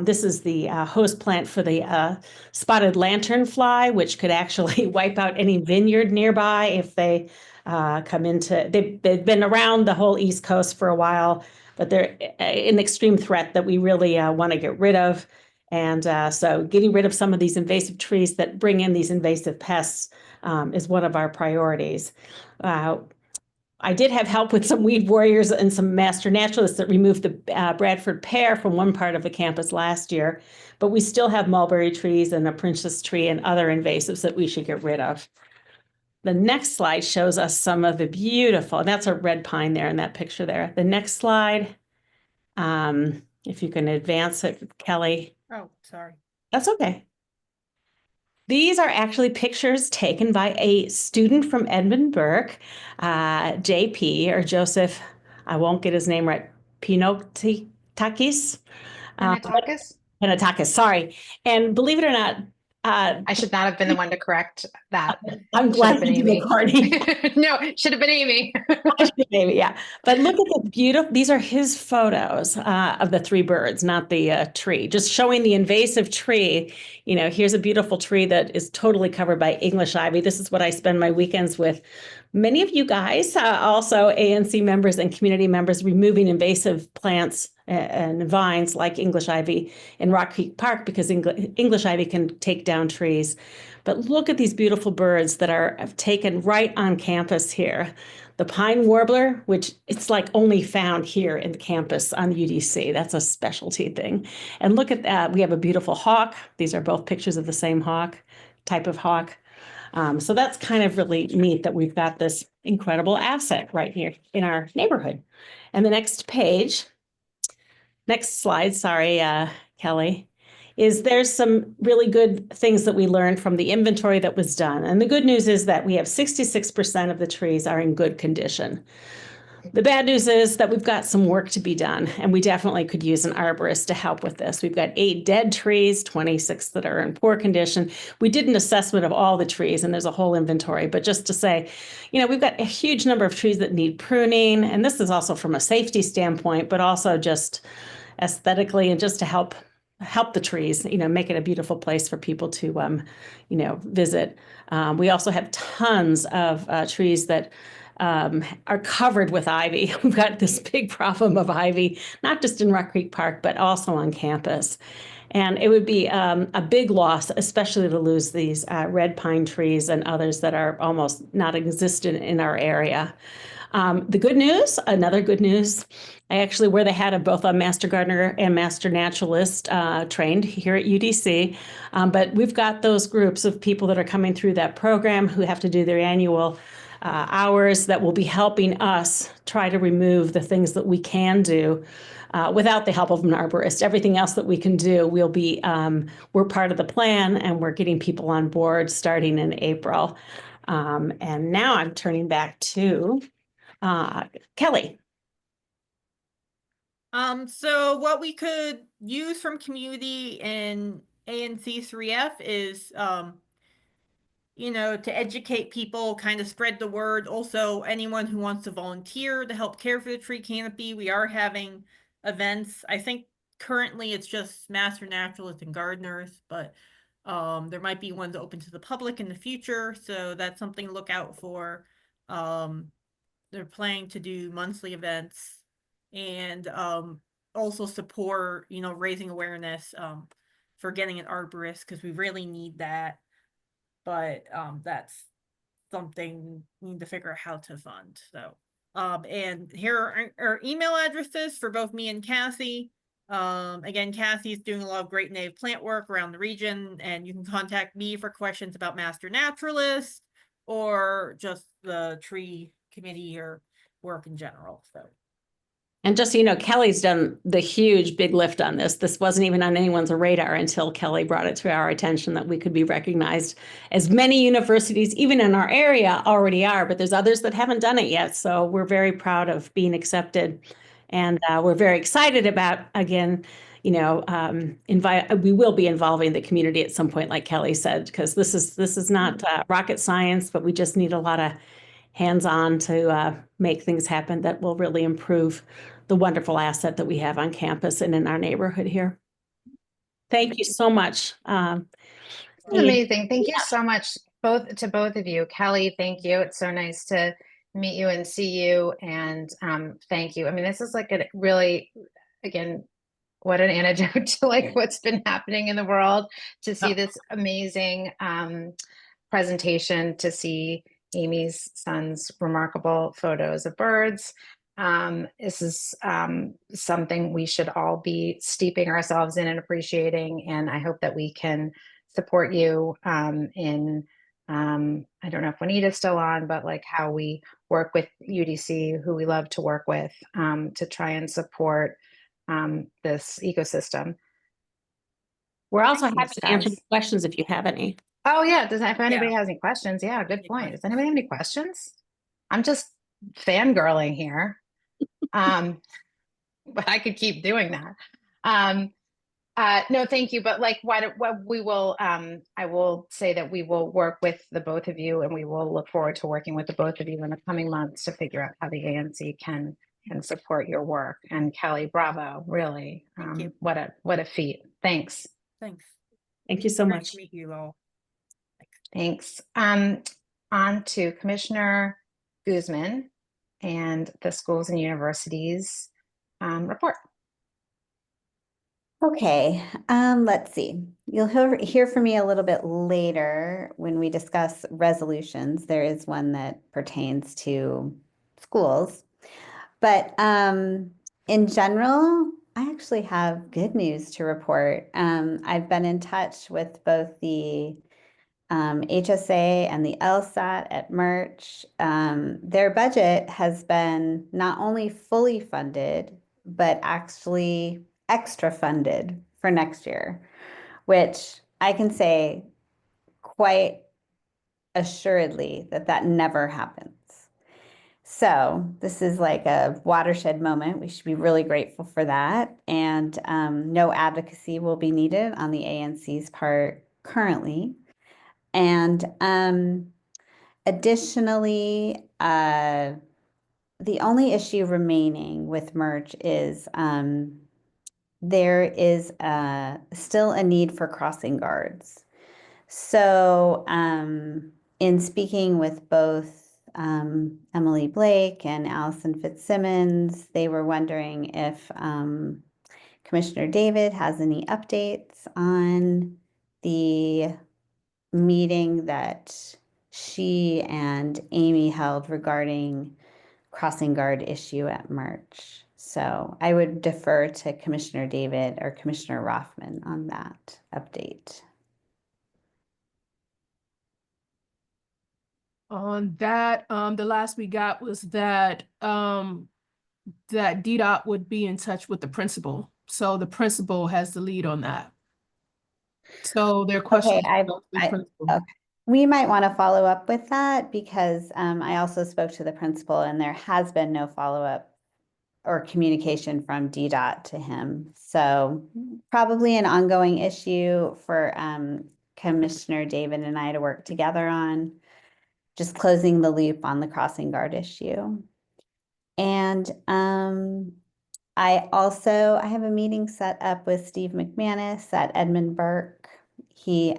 This is the host plant for the spotted lanternfly, which could actually wipe out any vineyard nearby if they come into. They've been around the whole East Coast for a while, but they're an extreme threat that we really want to get rid of. And so getting rid of some of these invasive trees that bring in these invasive pests is one of our priorities. I did have help with some weed warriors and some master naturalists that removed the Bradford pear from one part of the campus last year, but we still have mulberry trees and a princess tree and other invasives that we should get rid of. The next slide shows us some of the beautiful, and that's a red pine there in that picture there. The next slide, if you can advance it, Kelly. Oh, sorry. That's okay. These are actually pictures taken by a student from Edmund Burke, JP, or Joseph, I won't get his name right, Pinotakis. Pinotakis, sorry. And believe it or not, I should not have been the one to correct that. I'm glad you did, recording. No, it should have been Amy. Maybe, yeah. But look at the beautiful, these are his photos of the three birds, not the tree, just showing the invasive tree. You know, here's a beautiful tree that is totally covered by English ivy. This is what I spend my weekends with. Many of you guys, also ANC members and community members, removing invasive plants and vines like English ivy in Rock Creek Park because English ivy can take down trees. But look at these beautiful birds that are taken right on campus here. The pine warbler, which it's like only found here in the campus on UDC. That's a specialty thing. And look at that. We have a beautiful hawk. These are both pictures of the same hawk, type of hawk. So that's kind of really neat that we've got this incredible asset right here in our neighborhood. And the next page, next slide, sorry, Kelly, is there's some really good things that we learned from the inventory that was done. And the good news is that we have 66% of the trees are in good condition. The bad news is that we've got some work to be done, and we definitely could use an arborist to help with this. We've got 8 dead trees, 26 that are in poor condition. We did an assessment of all the trees, and there's a whole inventory, but just to say, you know, we've got a huge number of trees that need pruning, and this is also from a safety standpoint, but also just aesthetically and just to help the trees, you know, make it a beautiful place for people to, you know, visit. We also have tons of trees that are covered with ivy. We've got this big problem of ivy, not just in Rock Creek Park, but also on campus. And it would be a big loss, especially to lose these red pine trees and others that are almost not existent in our area. The good news, another good news, I actually wear the hat of both a master gardener and master naturalist trained here at UDC. But we've got those groups of people that are coming through that program who have to do their annual hours that will be helping us try to remove the things that we can do without the help of an arborist. Everything else that we can do, we'll be, we're part of the plan and we're getting people on board starting in April. And now I'm turning back to Kelly. So what we could use from community and ANC3F is you know, to educate people, kind of spread the word. Also, anyone who wants to volunteer to help care for the tree canopy, we are having events. I think currently it's just master naturalists and gardeners, but there might be ones open to the public in the future, so that's something to look out for. They're planning to do monthly events and also support, you know, raising awareness for getting an arborist because we really need that. But that's something we need to figure out how to fund. So and here are our email addresses for both me and Cassie. Again, Cassie's doing a lot of great native plant work around the region, and you can contact me for questions about Master Naturalist or just the tree committee or work in general. So And just so you know, Kelly's done the huge big lift on this. This wasn't even on anyone's radar until Kelly brought it to our attention that we could be recognized, as many universities, even in our area, already are, but there's others that haven't done it yet. So we're very proud of being accepted. And we're very excited about, again, you know, we will be involving the community at some point, like Kelly said, because this is not rocket science, but we just need a lot of hands-on to make things happen that will really improve the wonderful asset that we have on campus and in our neighborhood here. Thank you so much. Amazing. Thank you Yeah. so much both of you. Kelly, thank you. It's so nice to meet you and see you. And thank you. I mean, this is like a really, again, what an antidote to like what's been happening in the world, to see this amazing presentation, to see Amy's son's remarkable photos of birds. This is something we should all be steeping ourselves in and appreciating. And I hope that we can support you in, I don't know if Juanita's still on, but like how we work with UDC, who we love to work with, to try and support this ecosystem. We're also Thanks, happy to answer guys. questions if you have any. Oh yeah, if anybody has any questions, yeah, good point. Does anybody have any questions? I'm just fangirling here. But I could keep doing that. No, thank you. But like, what we will, I will say that we will work with the both of you, and we will look forward to working with the both of you in the coming months to figure out how the ANC can support your work. And Kelly, bravo, really. Thank you. What a feat. Thanks. Thanks. Thank you so Great much. to meet you all. Thanks. On to Commissioner Guzman and the schools and universities report. Okay, let's see. You'll hear from me a little bit later when we discuss resolutions. There is one that pertains to schools. But in general, I actually have good news to report. I've been in touch with both the HSA and the LSAT at Merch. Their budget has been not only fully funded, but actually extra funded for next year, which I can say quite assuredly that never happens. So this is like a watershed moment. We should be really grateful for that. And no advocacy will be needed on the ANC's part currently. And additionally, the only issue remaining with Merch is there is still a need for crossing guards. So in speaking with both Emily Blake and Allison Fitzsimmons, they were wondering if Commissioner David has any updates on the meeting that she and Amy held regarding crossing guard issue at Merch. So I would defer to Commissioner David or Commissioner Rothman on that update. On that, the last we got was that that DDOT would be in touch with the principal. So the principal has the lead on that. So their question. Okay, we might want to follow up with that because I also spoke to the principal and there has been no follow-up or communication from DDOT to him. So probably an ongoing issue for Commissioner David and I to work together on, just closing the loop on the crossing guard issue. And I have a meeting set up with Steve McManus at Edmund Burke. He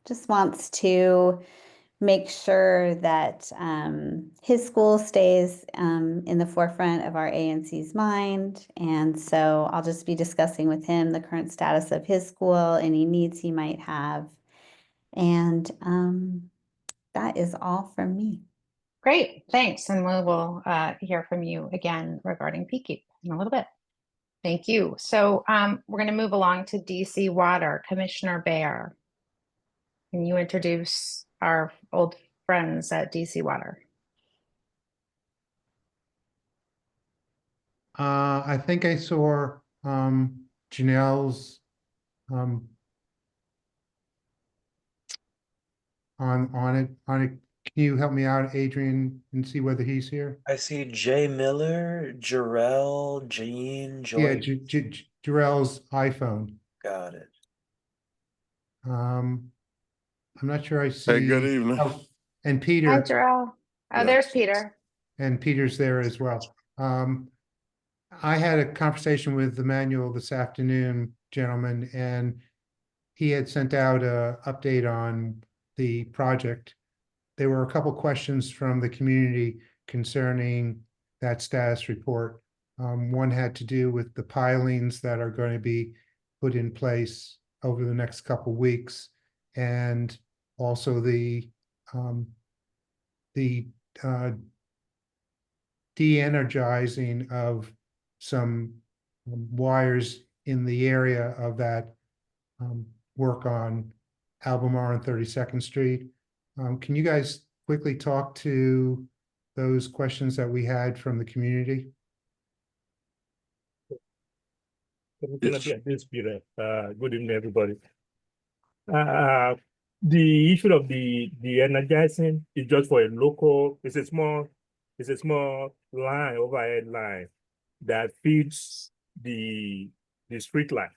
just wants to make sure that his school stays in the forefront of our ANC's mind. And so I'll just be discussing with him the current status of his school, any needs he might have. And that is all from me. Great, thanks. And we will hear from you again regarding PKEEP in a little bit. Thank you. So we're going to move along to DC Water. Commissioner Bear, can you introduce our old friends at DC Water? I think I saw Janelle's on it. Can you help me out, Adrian, and see whether he's here? I see Jay Miller, Jarrell, Jean, Yeah, Joy. Jarrell's iPhone. Got it. I'm not sure I see. Hey, good evening. Oh, and Hi, Peter, Jarrell. Oh, Yeah. there's Peter. and Peter's there as well. I had a conversation with Emmanuel this afternoon, gentlemen, and he had sent out a update on the project. There were a couple questions from the community concerning that status report. One had to do with the pilings that are going to be put in place over the next couple weeks, and also the de-energizing of some wires in the area of that work on Albemarle and 32nd Street. Can you guys quickly talk to those questions that we had from the community? Good evening, everybody. The issue of the energizing is just for a local. It's a small line, overhead line that feeds the street line.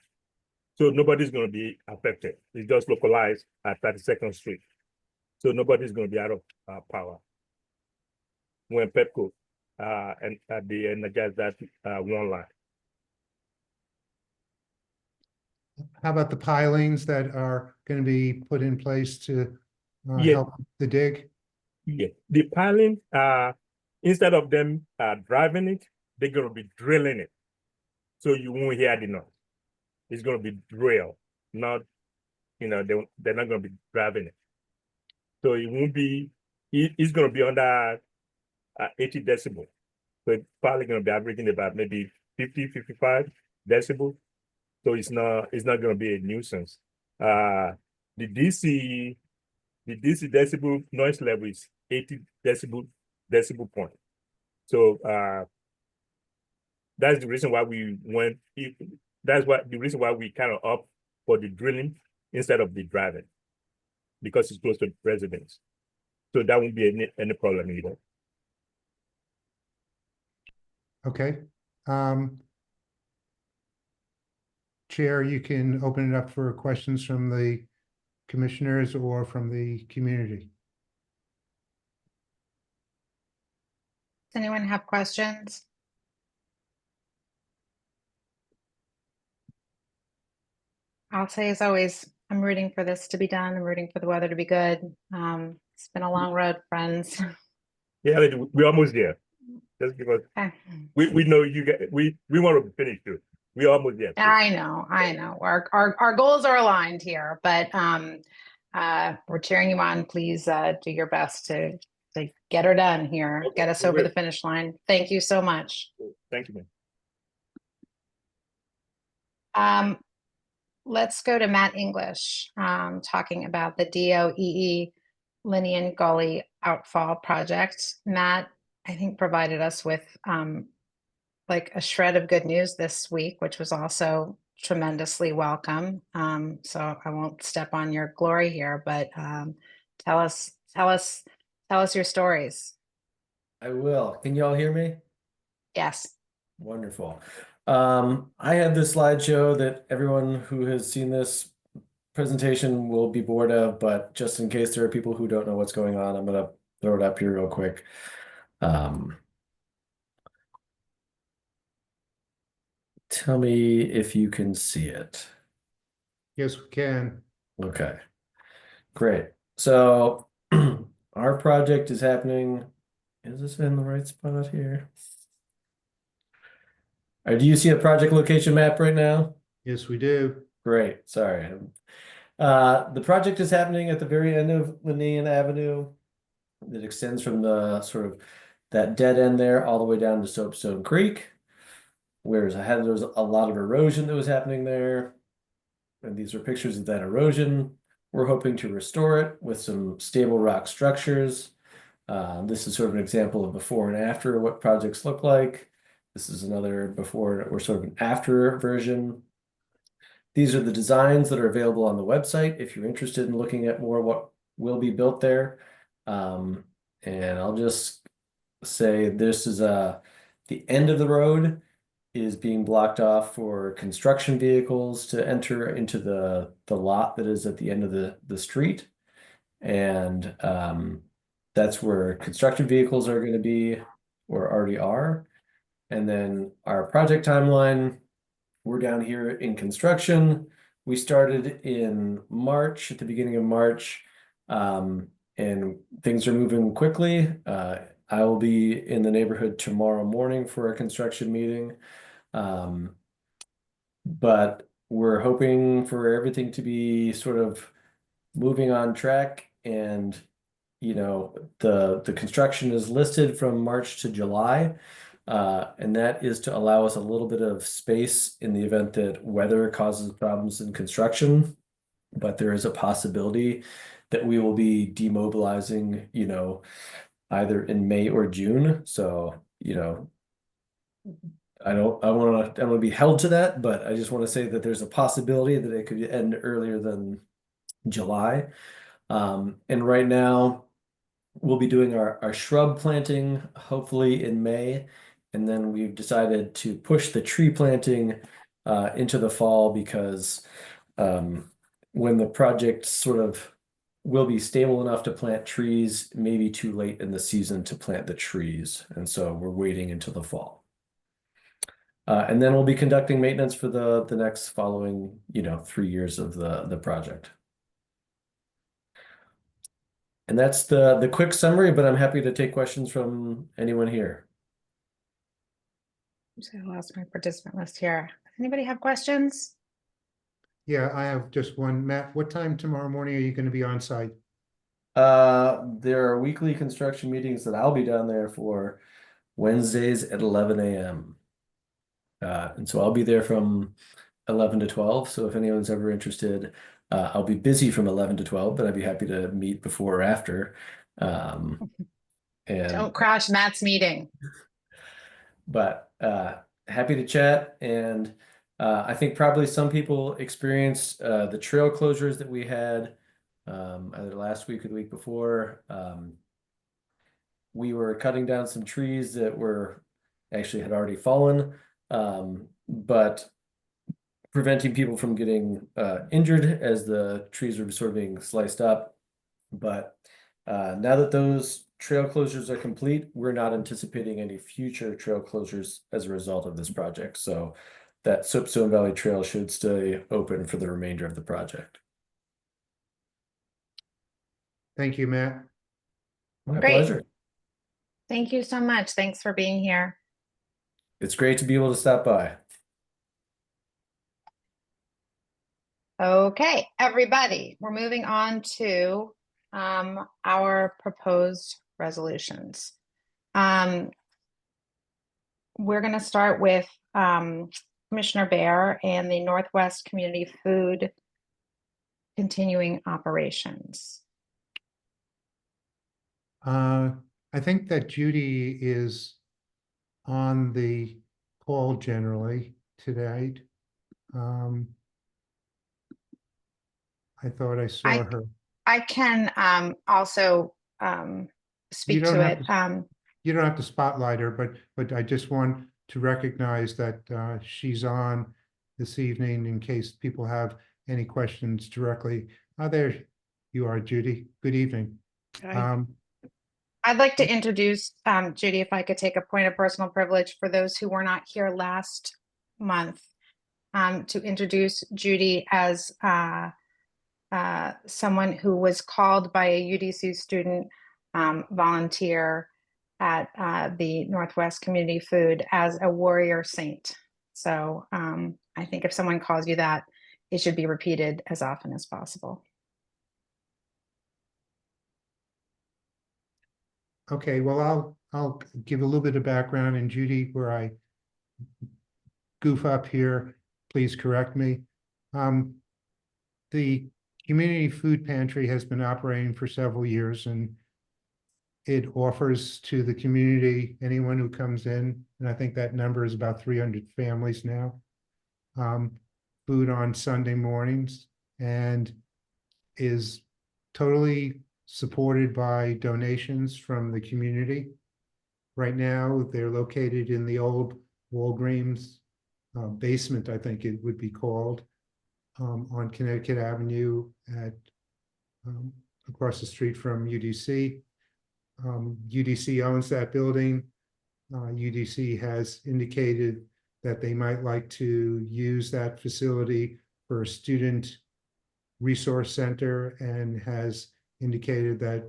So nobody's going to be affected. It's just localized at 32nd Street. So nobody's going to be out of power when Pepco and they energize that one line. How about the pilings that are going to be put in place to Yeah. help the dig? Yeah, the piling, instead of them driving it, they're going to be drilling it. So you won't hear the noise. It's going to be drilled, not, they're not going to be driving it. So it won't be, it's going to be under 80 decibel. So it's probably going to be averaging about maybe 50, 55 decibel. So it's not going to be a nuisance. The DC decibel noise level is 80 decibel point. So that's the reason why we went. That's what the reason why we kind of opt for the drilling instead of the driving, because it's close to residents. So that won't be any problem either. Okay. Chair, you can open it up for questions from the commissioners or from the community. Does anyone have questions? I'll say as always, I'm rooting for this to be done. I'm rooting for the weather to be good. It's been a long road, friends. Yeah, we're almost there. Just because Okay. we know you get we want to finish too. We're almost there. I know. Our goals are aligned here, but we're cheering you on. Please do your best to get her done here. Okay, Get us we over will. the finish line. Thank you so much. Thank you, man. Let's go to Matt English, talking about the DOEE Linian Gully Outfall Project. Matt, I think, provided us with like a shred of good news this week, which was also tremendously welcome. So I won't step on your glory here, but tell us your stories. I will. Can you all hear me? Yes. Wonderful. I have this slideshow that everyone who has seen this presentation we'll be bored of, but just in case there are people who don't know what's going on, I'm gonna throw it up here real quick. Tell me if you can see it. Yes, we can. Okay, great. So our project is happening. Is this in the right spot here? Do you see a project location map right now? Yes, we do. Great, sorry. The project is happening at the very end of Linnean Avenue. It extends from the sort of that dead end there all the way down to Soapstone Creek. Whereas ahead there was a lot of erosion that was happening there. And these are pictures of that erosion. We're hoping to restore it with some stable rock structures. This is sort of an example of before and after what projects look like. This is another before or sort of an after version. These are the designs that are available on the website if you're interested in looking at more what will be built there. And I'll just say this is the end of the road is being blocked off for construction vehicles to enter into the lot that is at the end of the street. And that's where construction vehicles are going to be or already are. And then our project timeline, we're down here in construction. We started in March, at the beginning of March, and things are moving quickly. I will be in the neighborhood tomorrow morning for a construction meeting. But we're hoping for everything to be sort of moving on track, and the construction is listed from March to July, and that is to allow us a little bit of space in the event that weather causes problems in construction. But there is a possibility that we will be demobilizing, either in May or June. So, I want to be held to that, but I just want to say that there's a possibility that it could end earlier than July. And right now we'll be doing our shrub planting hopefully in May. And then we've decided to push the tree planting into the fall because when the project sort of will be stable enough to plant trees, maybe too late in the season to plant the trees. And so we're waiting until the fall. And then we'll be conducting maintenance for the next following, 3 years of the project. And that's the quick summary, but I'm happy to take questions from anyone here. I lost my participant list here. Does anybody have questions? Yeah, I have just one. Matt, what time tomorrow morning are you going to be on site? There are weekly construction meetings that I'll be down there for Wednesdays at 11 a.m. And so I'll be there from 11 to 12. So if anyone's ever interested, I'll be busy from 11 to 12, but I'd be happy to meet before or after. And Don't crash Matt's meeting. But happy to chat. And I think probably some people experienced the trail closures that we had either last week or the week before. We were cutting down some trees that were actually had already fallen, but preventing people from getting injured as the trees were sort of being sliced up. But now that those trail closures are complete, we're not anticipating any future trail closures as a result of this project. So that Soapstone Valley Trail should stay open for the remainder of the project. Thank you, Matt. My Great. pleasure. Thank you so much. Thanks for being here. It's great to be able to stop by. Okay, everybody, we're moving on to our proposed resolutions. We're going to start with Commissioner Bear and the Northwest Community Food continuing operations. I think that Judy is on the call generally tonight. I thought I saw her. I can also speak to it. You don't have to spotlight her, but I just want to recognize that she's on this evening in case people have any questions directly. There you are, Judy. Good evening. Hi. I'd like to introduce Judy, if I could take a point of personal privilege for those who were not here last month, to introduce Judy as someone who was called by a UDC student volunteer at the Northwest Community Food as a warrior saint. So I think if someone calls you that, it should be repeated as often as possible. Okay, well, I'll give a little bit of background, and Judy, where I goof up here, please correct me. The community food pantry has been operating for several years, and it offers to the community, anyone who comes in, and I think that number is about 300 families now, food on Sunday mornings, and is totally supported by donations from the community. Right now, they're located in the old Walgreens basement, I think it would be called, on Connecticut Avenue at across the street from UDC. UDC owns that building. UDC has indicated that they might like to use that facility for a student resource center, and has indicated that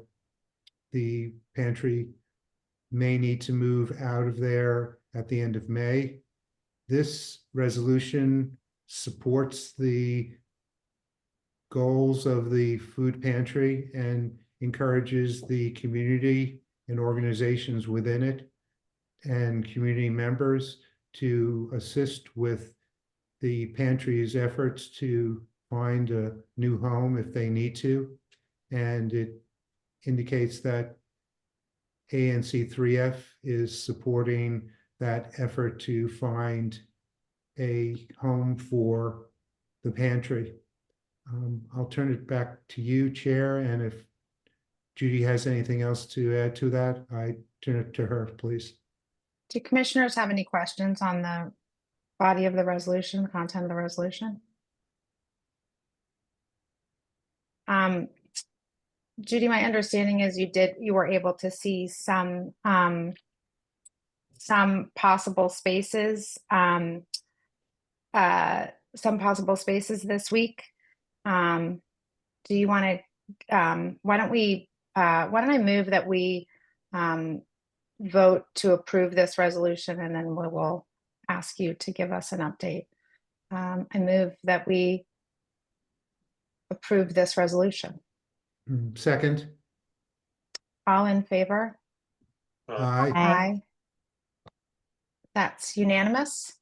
the pantry may need to move out of there at the end of May. This resolution supports the goals of the food pantry and encourages the community and organizations within it and community members to assist with the pantry's efforts to find a new home if they need to. And it indicates that ANC3F is supporting that effort to find a home for the pantry. I'll turn it back to you, Chair, and if Judy has anything else to add to that, I turn it to her, please. Do commissioners have any questions on the body of the resolution, the content of the resolution? Judy, my understanding is you were able to see some possible spaces, this week. Do you want to, why don't I move that we vote to approve this resolution, and then we will ask you to give us an update. I move that we approve this resolution. Second. All in favor? Aye. Aye. That's unanimous.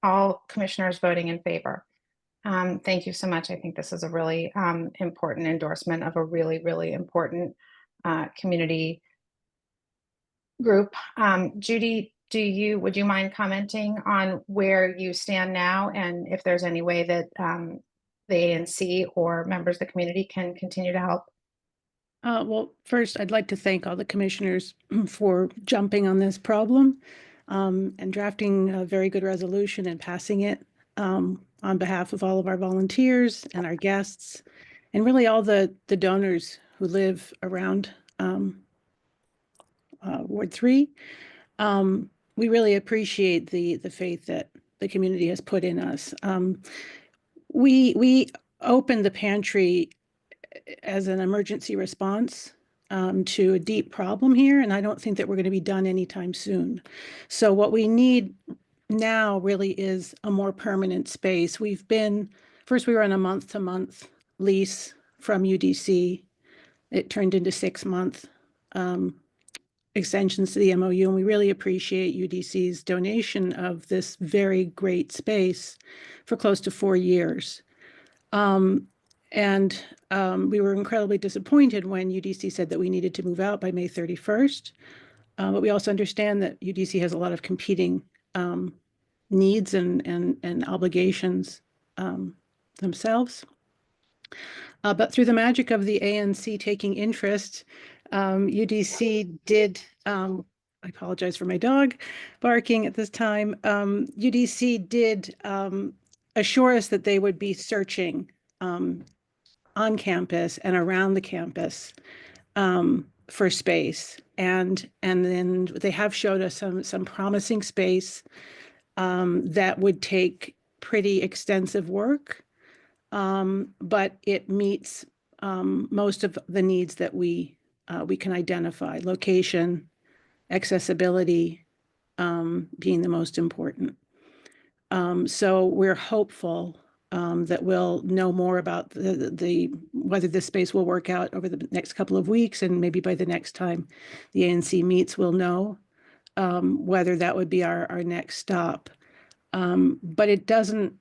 All commissioners voting in favor. Thank you so much. I think this is a really important endorsement of a really, really important community group. Judy, would you mind commenting on where you stand now, and if there's any way that the ANC or members of the community can continue to help? Well, first, I'd like to thank all the commissioners for jumping on this problem and drafting a very good resolution and passing it on behalf of all of our volunteers and our guests, and really all the donors who live around Ward 3. We really appreciate the faith that the community has put in us. We opened the pantry as an emergency response to a deep problem here, and I don't think that we're going to be done anytime soon. So what we need now really is a more permanent space. First we were on a month-to-month lease from UDC. It turned into 6-month extensions to the MOU, and we really appreciate UDC's donation of this very great space for close to 4 years. We were incredibly disappointed when UDC said that we needed to move out by May 31st. But we also understand that UDC has a lot of competing needs and obligations themselves. But through the magic of the ANC taking interest, UDC did, I apologize for my dog barking at this time, UDC did assure us that they would be searching on campus and around the campus for space. And then they have showed us some promising space that would take pretty extensive work, but it meets most of the needs that we can identify. Location, accessibility being the most important. So we're hopeful that we'll know more about the whether this space will work out over the next couple of weeks, and maybe by the next time the ANC meets, we'll know whether that would be our next stop. But it doesn't,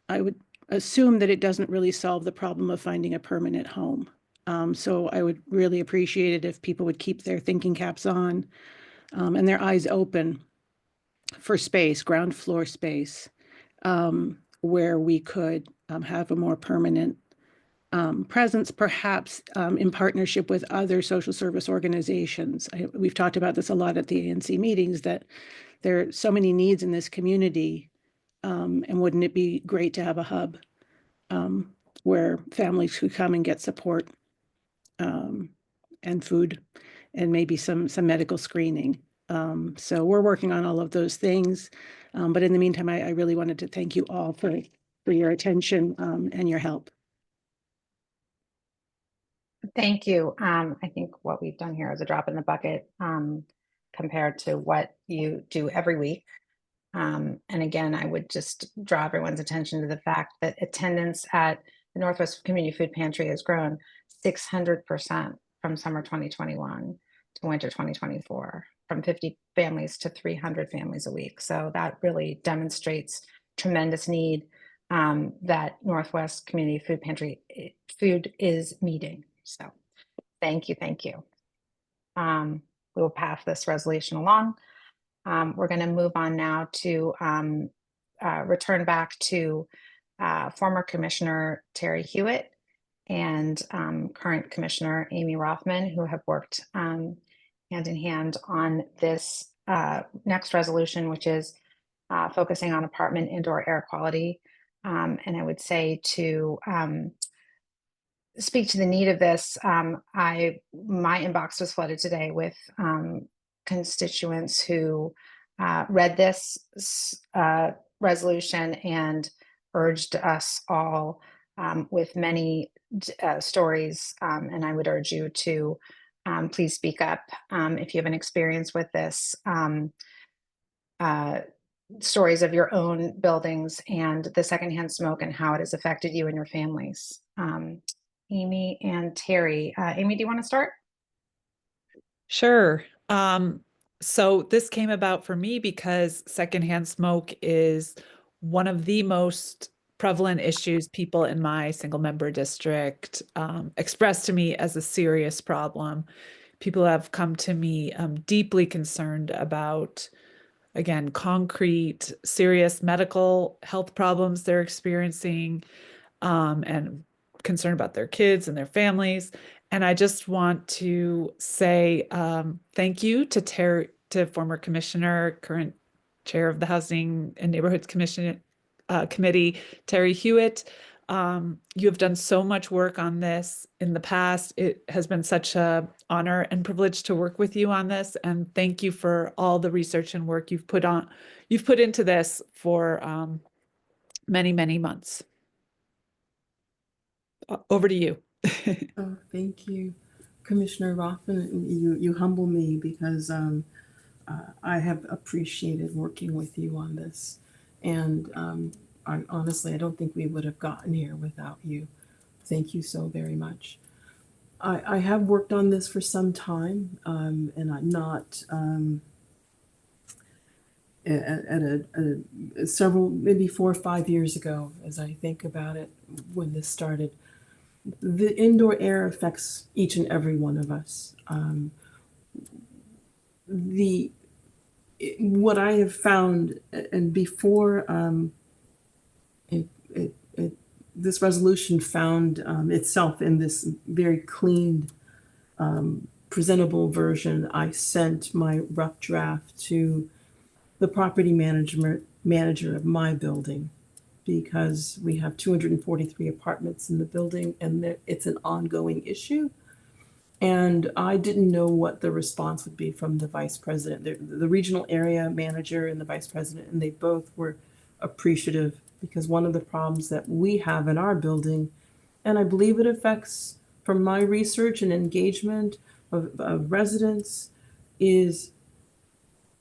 I would assume that it doesn't really solve the problem of finding a permanent home. So I would really appreciate it if people would keep their thinking caps on and their eyes open for space, ground floor space, where we could have a more permanent presence, perhaps in partnership with other social service organizations. We've talked about this a lot at the ANC meetings, that there are so many needs in this community, and wouldn't it be great to have a hub where families could come and get support and food and maybe some medical screening. So we're working on all of those things. But in the meantime, I really wanted to thank you all for your attention and your help. Thank you. I think what we've done here is a drop in the bucket compared to what you do every week. And again, I would just draw everyone's attention to the fact that attendance at the Northwest Community Food Pantry has grown 600% from summer 2021 to winter 2024, from 50 families to 300 families a week. So that really demonstrates tremendous need that Northwest Community Food Pantry food is meeting. So thank you, thank you. We will pass this resolution along. We're going to move on now to return back to former Commissioner Terry Hewitt and current Commissioner Amy Rothman, who have worked hand in hand on this next resolution, which is focusing on apartment indoor air quality. And I would say to speak to the need of this, my inbox was flooded today with constituents who read this resolution and urged us all with many stories. And I would urge you to please speak up if you have an experience with this. Stories of your own buildings and the secondhand smoke and how it has affected you and your families. Amy and Terry. Amy, do you want to start? Sure. So this came about for me because secondhand smoke is one of the most prevalent issues people in my single member district expressed to me as a serious problem. People have come to me deeply concerned about, again, concrete, serious medical health problems they're experiencing, and concerned about their kids and their families. And I just want to say thank you to former commissioner, current chair of the Housing and Neighborhoods Committee, Terry Hewitt. You have done so much work on this in the past. It has been such an honor and privilege to work with you on this. And thank you for all the research and work you've put into this for many, many months. Over to you. Oh, thank you, Commissioner Rothman. You humble me because I have appreciated working with you on this, and honestly, I don't think we would have gotten here without you. Thank you so very much. I have worked on this for some time, and I'm not at several, maybe 4 or 5 years ago, as I think about it, when this started. The indoor air affects each and every one of us. What I have found, and before this resolution found itself in this very clean, presentable version, I sent my rough draft to the property manager of my building. because we have 243 apartments in the building and it's an ongoing issue. And I didn't know what the response would be from the vice president, the regional area manager and the vice president, and they both were appreciative because one of the problems that we have in our building, and I believe it affects, from my research and engagement of residents, is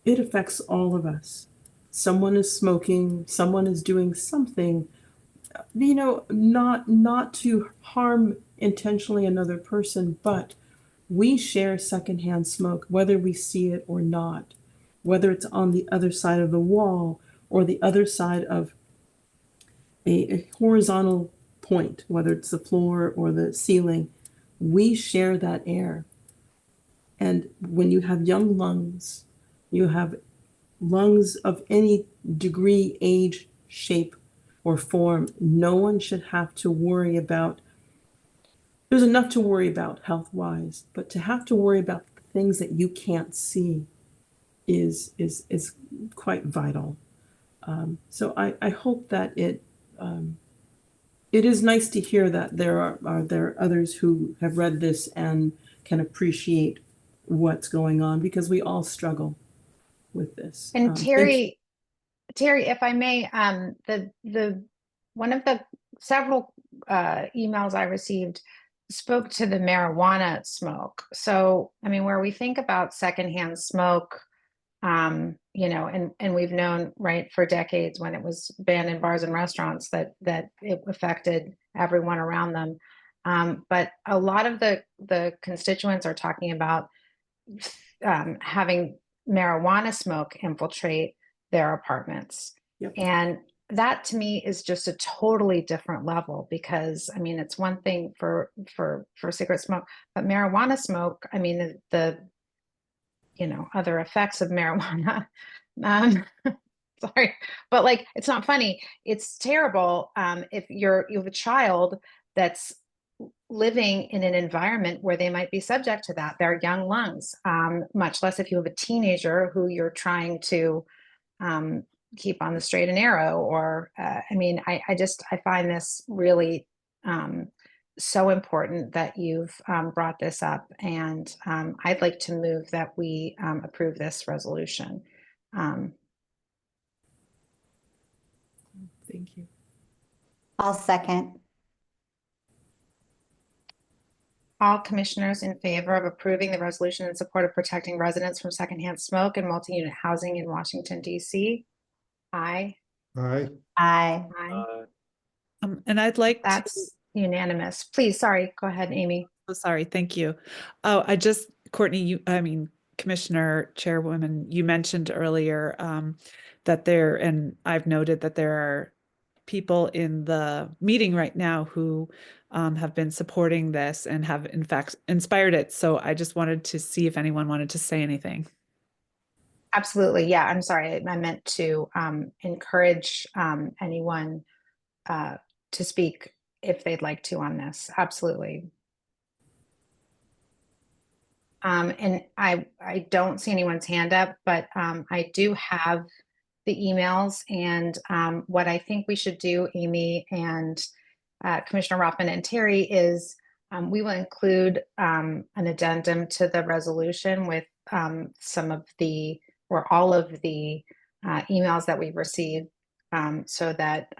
it affects all of us. Someone is smoking, someone is doing something, you know, not to harm intentionally another person, but we share secondhand smoke, whether we see it or not, whether it's on the other side of the wall or the other side of a horizontal point, whether it's the floor or the ceiling. We share that air. And when you have young lungs, you have lungs of any degree, age, shape, or form, no one should have to worry about. There's enough to worry about health-wise, but to have to worry about things that you can't see is quite vital. So I hope that it is nice to hear that there are others who have read this and can appreciate what's going on, because we all struggle with this. And Terry, if I may, the one of the several emails I received spoke to the marijuana smoke. So, I mean, where we think about secondhand smoke, you know, and we've known, right, for decades when it was banned in bars and restaurants that it affected everyone around them. But a lot of the constituents are talking about having marijuana smoke infiltrate their apartments. Yep. And that to me is just a totally different level, because I mean, it's one thing for cigarette smoke, but marijuana smoke, I mean, the you know, other effects of marijuana, sorry, but like, it's not funny. It's terrible. If you have a child that's living in an environment where they might be subject to that, their young lungs, much less if you have a teenager who you're trying to keep on the straight and narrow, or I mean, I find this really so important that you've brought this up, and I'd like to move that we approve this resolution. Thank you. I'll second. All commissioners in favor of approving the resolution in support of protecting residents from secondhand smoke and multi-unit housing in Washington, D.C. Aye. Aye. Aye. Aye. And I'd like to. That's unanimous. Please, sorry, go ahead, Amy. Oh, sorry, thank you. Oh, Courtney, Commissioner Chairwoman, you mentioned earlier that and I've noted that there are people in the meeting right now who have been supporting this and have in fact inspired it. So I just wanted to see if anyone wanted to say anything. Absolutely. Yeah, I'm sorry. I meant to encourage anyone to speak if they'd like to on this. Absolutely. And I don't see anyone's hand up, but I do have the emails, and what I think we should do, Amy and Commissioner Rothman and Terry, is we will include an addendum to the resolution with some of the, or all of the emails that we've received, so that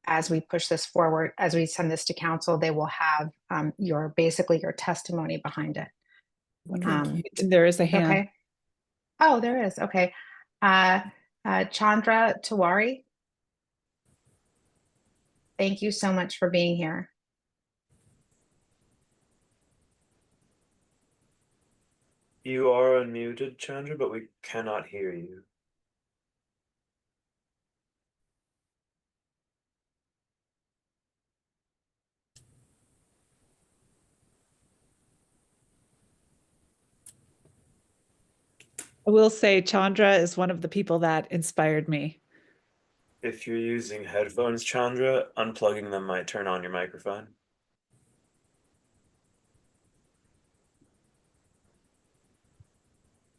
as we push this forward, as we send this to council, they will have basically your testimony behind it. There is a hand. Okay. Oh, there is. Okay. Chandra Tiwari. Thank you so much for being here. You are unmuted, Chandra, but we cannot hear you. I will say Chandra is one of the people that inspired me. If you're using headphones, Chandra, unplugging them might turn on your microphone.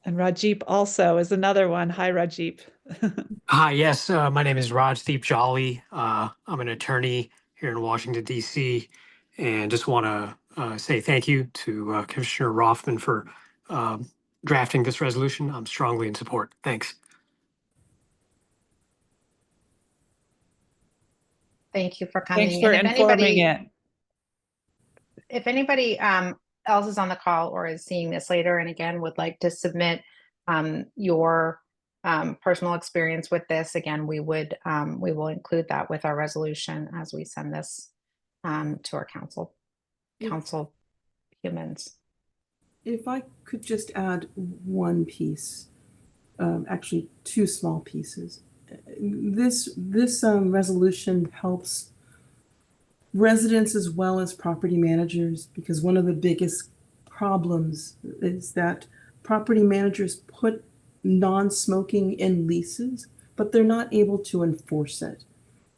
And Rajip also is another one. Hi, Rajip. Hi, yes, my name is Rajdeep Jolly. I'm an attorney here in Washington, D.C., and just want to say thank you to Commissioner Rothman for drafting this resolution. I'm strongly in support. Thanks. Thank you for coming. Thanks for And informing it. if anybody else is on the call or is seeing this later and again would like to submit your personal experience with this, again, we will include that with our resolution as we send this to our council humans. If I could just add one piece, actually two small pieces. This resolution helps residents as well as property managers, because one of the biggest problems is that property managers put non-smoking in leases, but they're not able to enforce it.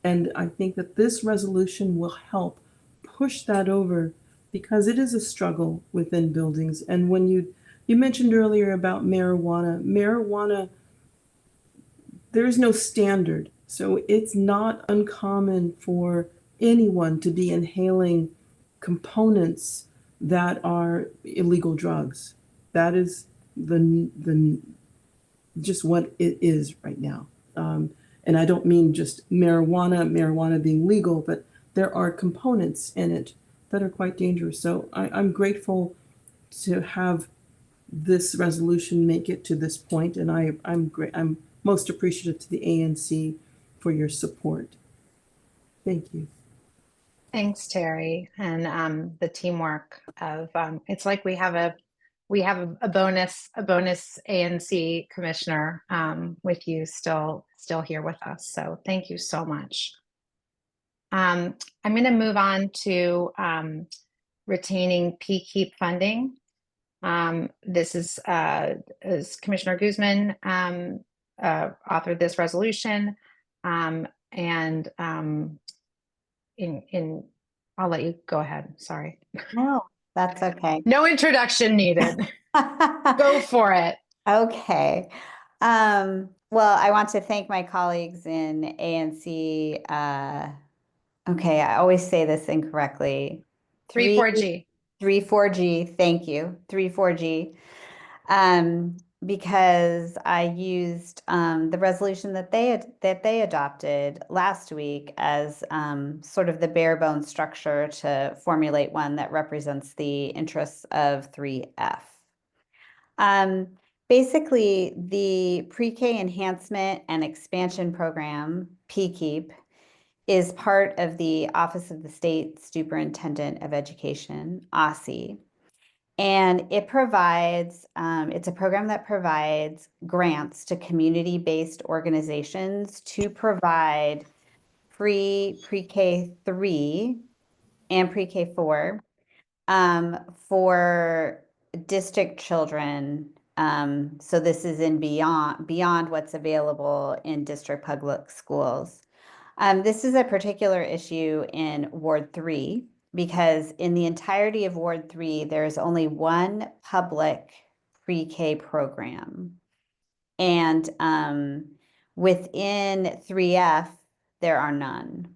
And I think that this resolution will help push that over, because it is a struggle within buildings. And when you mentioned earlier about marijuana, there is no standard. So it's not uncommon for anyone to be inhaling components that are illegal drugs. That is the just what it is right now. And I don't mean just marijuana being legal, but there are components in it that are quite dangerous. So I'm grateful to have this resolution make it to this point, and I'm most appreciative to the ANC for your support. Thank you. Thanks, Terry, and the teamwork of it's like we have a bonus ANC commissioner with you still here with us. So thank you so much. I'm going to move on to retaining PKEEP funding. This is as Commissioner Guzman authored this resolution, and I'll let you go ahead. Sorry. No, that's okay. No introduction needed. Go for it. Okay. Well, I want to thank my colleagues in ANC. Okay, I always say this incorrectly. 34G. 34G, thank you. 34G. Because I used the resolution that they adopted last week as sort of the bare bones structure to formulate one that represents the interests of 3F. Basically, the pre-K enhancement and expansion program, PKEEP, is part of the Office of the State Superintendent of Education, OSSE. And it provides, it's a program that provides grants to community-based organizations to provide free pre-K 3 and pre-K 4 for district children. So this is in beyond what's available in district public schools. This is a particular issue in Ward 3, because in the entirety of Ward 3, there's only one public pre-K program. And within 3F, there are none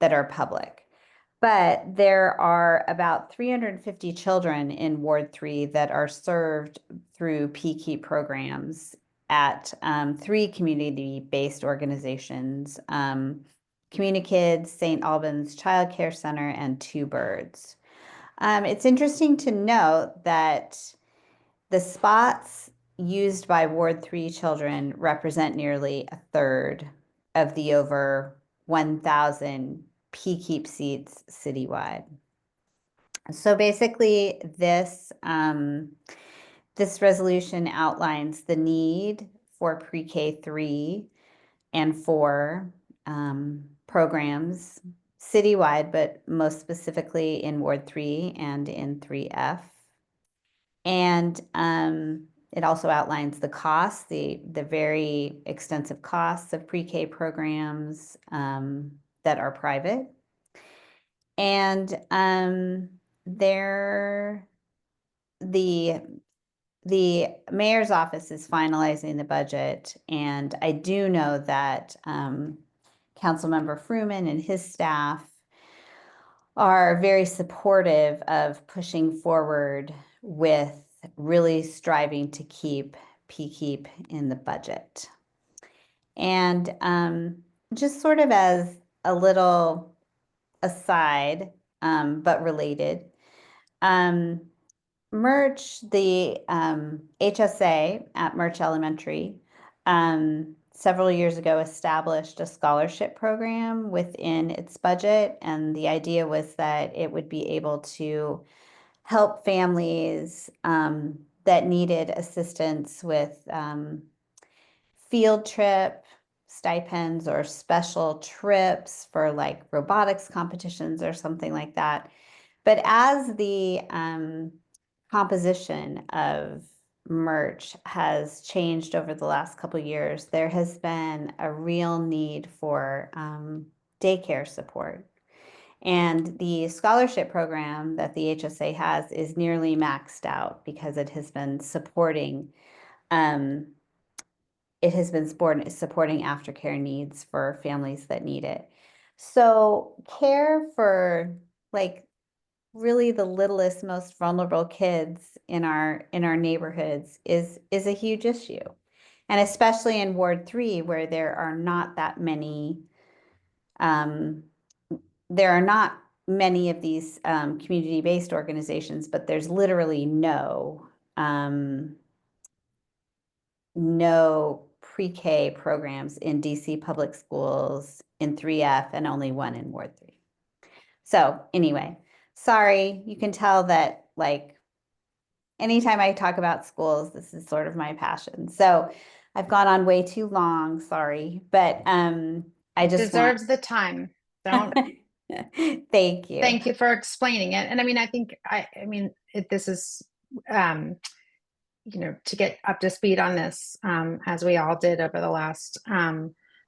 that are public. But there are about 350 children in Ward 3 that are served through PKEEP programs at 3 community-based organizations, CommuniKids, St. Albans Child Care Center, and Two Birds. It's interesting to note that the spots used by Ward 3 children represent nearly a third of the over 1,000 PKEEP seats citywide. So basically, this resolution outlines the need for pre-K 3 and 4 programs citywide, but most specifically in Ward 3 and in 3F. And it also outlines the costs, the very extensive costs of pre-K programs that are private. And the mayor's office is finalizing the budget, and I do know that Councilmember Fruman and his staff are very supportive of pushing forward with really striving to keep PKEEP in the budget. And just sort of as a little aside, but related, Murch, the HSA at Murch Elementary, several years ago established a scholarship program within its budget. And the idea was that it would be able to help families that needed assistance with field trip stipends or special trips for like robotics competitions or something like that. But as the composition of Murch has changed over the last couple of years, there has been a real need for daycare support. And the scholarship program that the HSA has is nearly maxed out because it has been supporting supporting aftercare needs for families that need it. So care for like really the littlest, most vulnerable kids in our neighborhoods is a huge issue. And especially in Ward 3, where there are not that many, there are not many of these community-based organizations, but there's literally no pre-K programs in DC public schools in 3F and only one in Ward 3. So anyway, sorry, you can tell that like anytime I talk about schools, this is sort of my passion. So I've gone on way too long, sorry, but I just Deserves the time. Don't. Thank you. Thank you for explaining it. And I mean, I think, this is, to get up to speed on this, as we all did over the last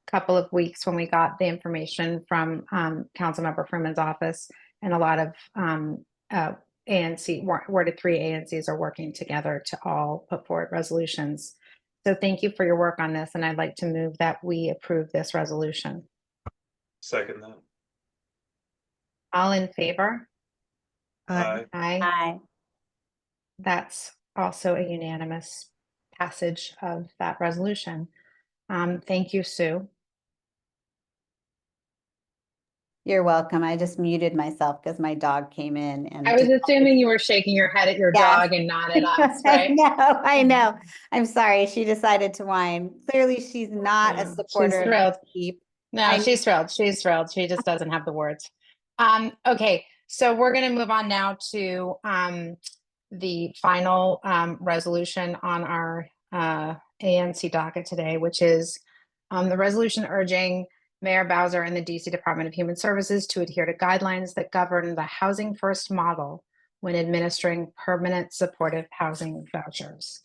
couple of weeks when we got the information from Councilmember Freeman's office, and a lot of ANC, Ward 3 ANCs are working together to all put forward resolutions. So thank you for your work on this, and I'd like to move that we approve this resolution. Second that. All in favor? Aye. Aye. That's also a unanimous passage of that resolution. Thank you, Sue. You're welcome. I just muted myself because my dog came in and I was assuming you were shaking your head at your dog and not at us, right? I know. I'm sorry. She decided to whine. Clearly, she's not a supporter She's thrilled. of PKEEP. No, she's thrilled. She's thrilled. She just doesn't have the words. Okay, so we're going to move on now to the final resolution on our ANC docket today, which is the resolution urging Mayor Bowser and the DC Department of Human Services to adhere to guidelines that govern the housing first model when administering permanent supportive housing vouchers.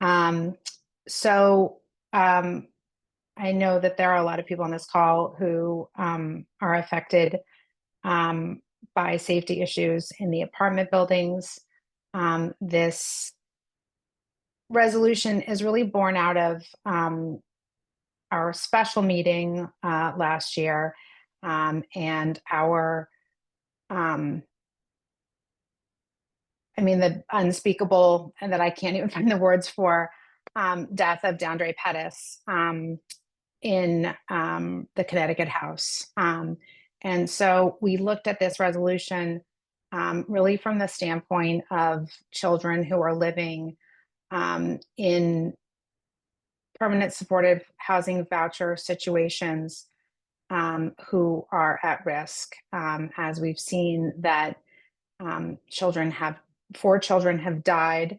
I know that there are a lot of people on this call who are affected by safety issues in the apartment buildings. This resolution is really born out of our special meeting last year and our, the unspeakable, and that I can't even find the words for, death of DeAndre Pettis in the Connecticut house. And so we looked at this resolution really from the standpoint of children who are living in permanent supportive housing voucher situations who are at risk, as we've seen that 4 children have died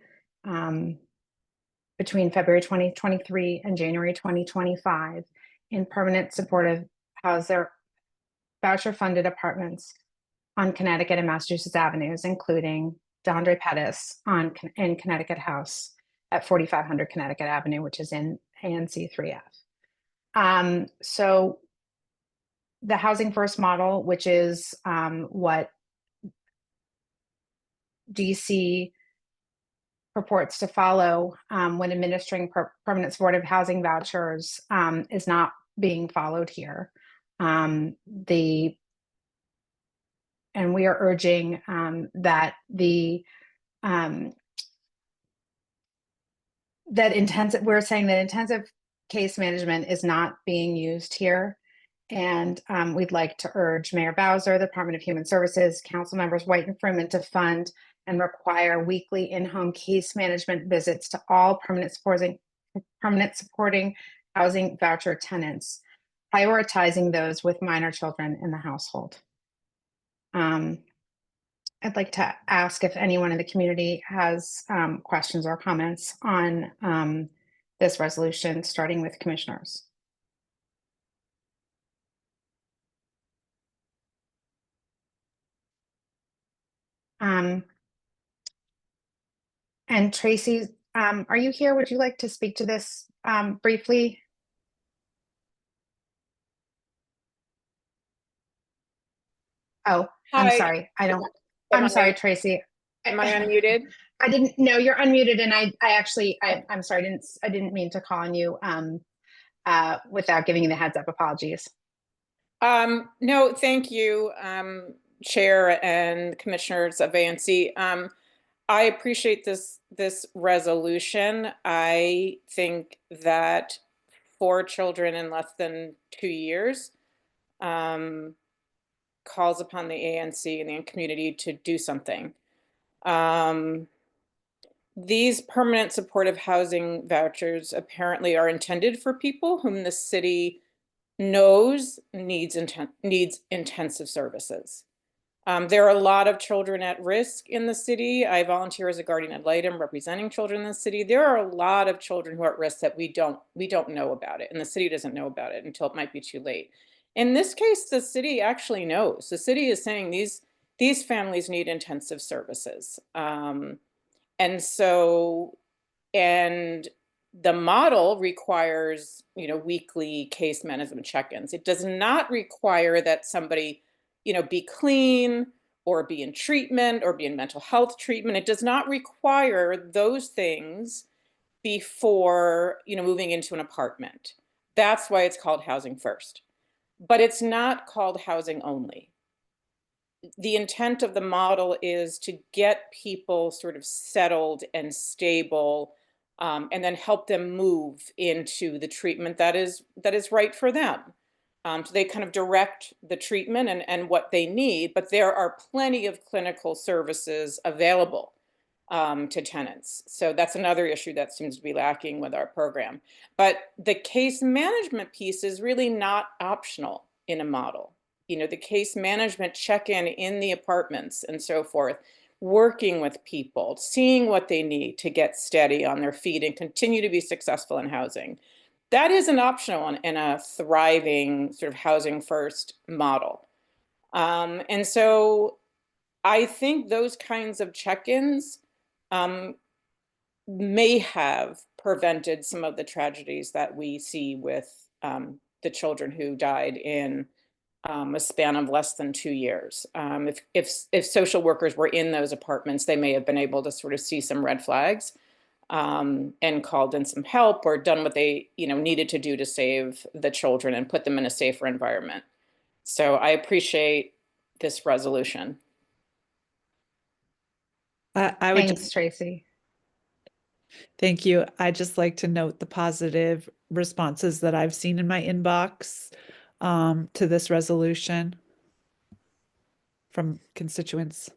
between February 2023 and January 2025 in permanent supportive voucher funded apartments on Connecticut and Massachusetts avenues, including DeAndre Pettis in Connecticut House at 4500 Connecticut Avenue, which is in ANC3F. So the housing first model, which is what DC purports to follow when administering permanent supportive housing vouchers is not being followed here. And we are urging that we're saying that intensive case management is not being used here. And we'd like to urge Mayor Bowser, the Department of Human Services, Council members White and Freeman to fund and require weekly in-home case management visits to all permanent supporting housing voucher tenants, prioritizing those with minor children in the household. I'd like to ask if anyone in the community has questions or comments on this resolution, starting with commissioners. And Tracy, are you here? Would you like to speak to this briefly? Oh, I'm Hi. sorry. I'm sorry, Tracy. Am I unmuted? I didn't know you're unmuted, and I'm sorry. I didn't mean to call on you without giving you the heads up. Apologies. No, thank you, Chair and Commissioners of ANC. I appreciate this resolution. I think that for children in less than 2 years calls upon the ANC and the community to do something. These permanent supportive housing vouchers apparently are intended for people whom the city knows needs intensive services. There are a lot of children at risk in the city. I volunteer as a guardian ad litem representing children in the city. There are a lot of children who are at risk that we don't know about it, and the city doesn't know about it until it might be too late. In this case, the city actually knows. The city is saying these families need intensive services. And the model requires, weekly case management check-ins. It does not require that somebody, be clean or be in treatment or be in mental health treatment. It does not require those things before, moving into an apartment. That's why it's called housing first. But it's not called housing only. The intent of the model is to get people sort of settled and stable, and then help them move into the treatment that is right for them. So they kind of direct the treatment and what they need, but there are plenty of clinical services available to tenants. So that's another issue that seems to be lacking with our program. But the case management piece is really not optional in a model. The case management check-in in the apartments and so forth, working with people, seeing what they need to get steady on their feet and continue to be successful in housing. That isn't optional in a thriving sort of housing first model. And so I think those kinds of check-ins may have prevented some of the tragedies that we see with the children who died in a span of less than 2 years. If social workers were in those apartments, they may have been able to sort of see some red flags and called in some help or done what they needed to do to save the children and put them in a safer environment. So I appreciate this resolution. I would Thanks, Tracy. Thank you. I'd just like to note the positive responses that I've seen in my inbox to this resolution from constituents.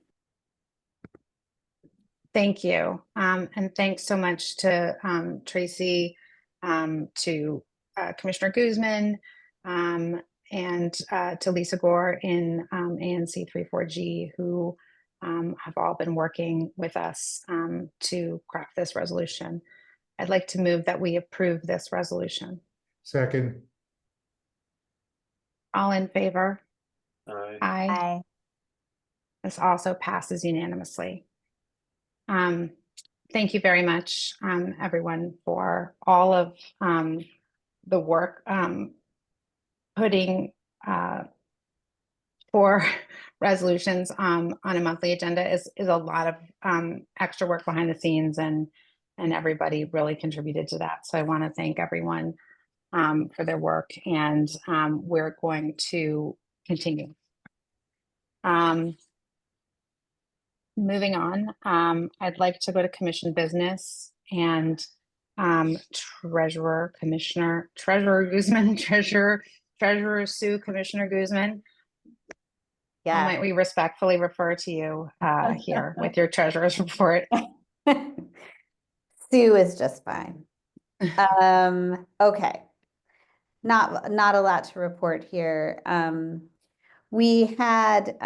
Thank you. And thanks so much to Tracy, to Commissioner Guzman, and to Lisa Gore in ANC3F who have all been working with us to craft this resolution. I'd like to move that we approve this resolution. Second. All in favor? Aye. Aye. This also passes unanimously. Thank you very much, everyone, for all of the work putting for resolutions on a monthly agenda is a lot of extra work behind the scenes, and everybody really contributed to that. So I want to thank everyone for their work, and we're going to continue. Moving on, I'd like to go to commission business and Treasurer Guzman, Treasurer Sue, Commissioner Guzman. Yeah. How might we respectfully refer to you here with your treasurer's report? Sue is just fine. Okay. Not a lot to report here. We had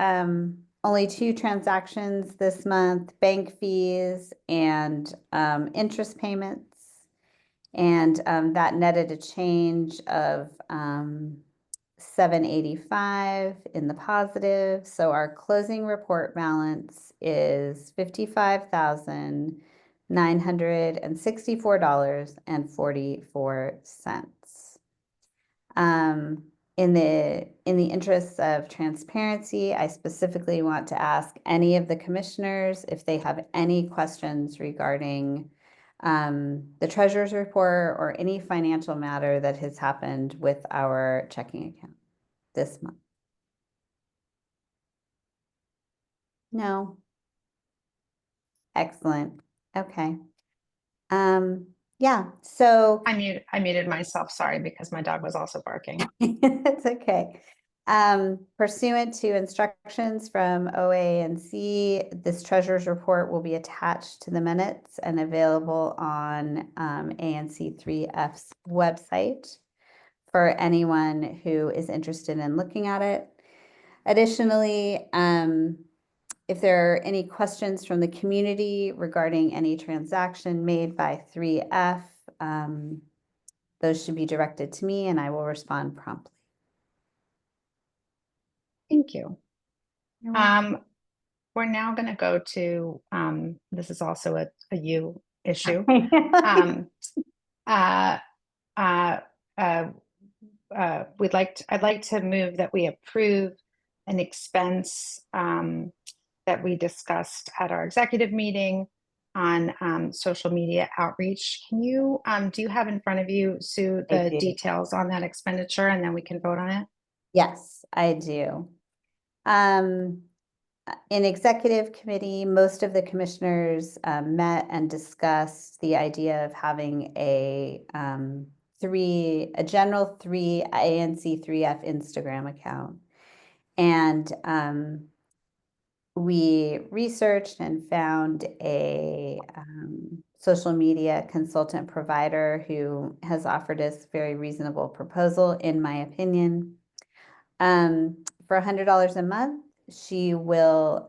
only 2 transactions this month, bank fees and interest payments. And that netted a change of $785 in the positive. So our closing report balance is $55,964.44. In the interests of transparency, I specifically want to ask any of the commissioners if they have any questions regarding the treasurer's report or any financial matter that has happened with our checking account this month. No. Excellent. Okay. Yeah, so I muted myself, sorry, because my dog was also barking. it's okay. Pursuant to instructions from OANC, this treasurer's report will be attached to the minutes and available on ANC3F's website for anyone who is interested in looking at it. Additionally, if there are any questions from the community regarding any transaction made by 3F, those should be directed to me and I will respond promptly. Thank you. We're now going to go to, this is also a you issue. I'd like to move that we approve an expense that we discussed at our executive meeting on social media outreach. Can you, do you have in front of you, Sue, the details on that expenditure, and then we can vote on it? Yes, I do. In executive committee, most of the commissioners met and discussed the idea of having a general 3 ANC3F Instagram account. And we researched and found a social media consultant provider who has offered us a very reasonable proposal, in my opinion. For $100 a month, she will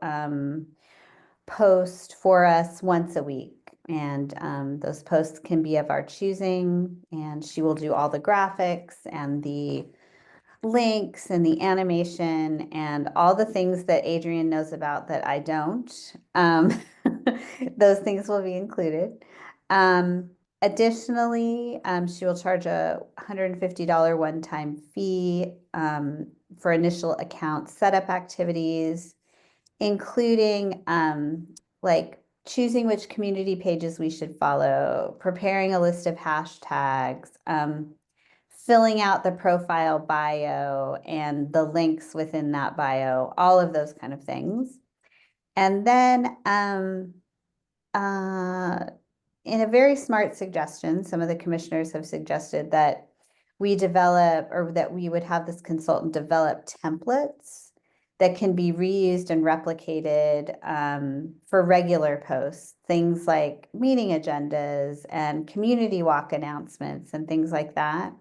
post for us once a week. And those posts can be of our choosing, and she will do all the graphics and the links and the animation and all the things that Adrian knows about that I don't. Those things will be included. Additionally, she will charge a $150 one-time fee for initial account setup activities, including like choosing which community pages we should follow, preparing a list of hashtags, filling out the profile bio and the links within that bio, all of those kind of things. And then in a very smart suggestion, some of the commissioners have suggested that we develop, or that we would have this consultant develop templates that can be reused and replicated for regular posts, things like meeting agendas and community walk announcements and things like that.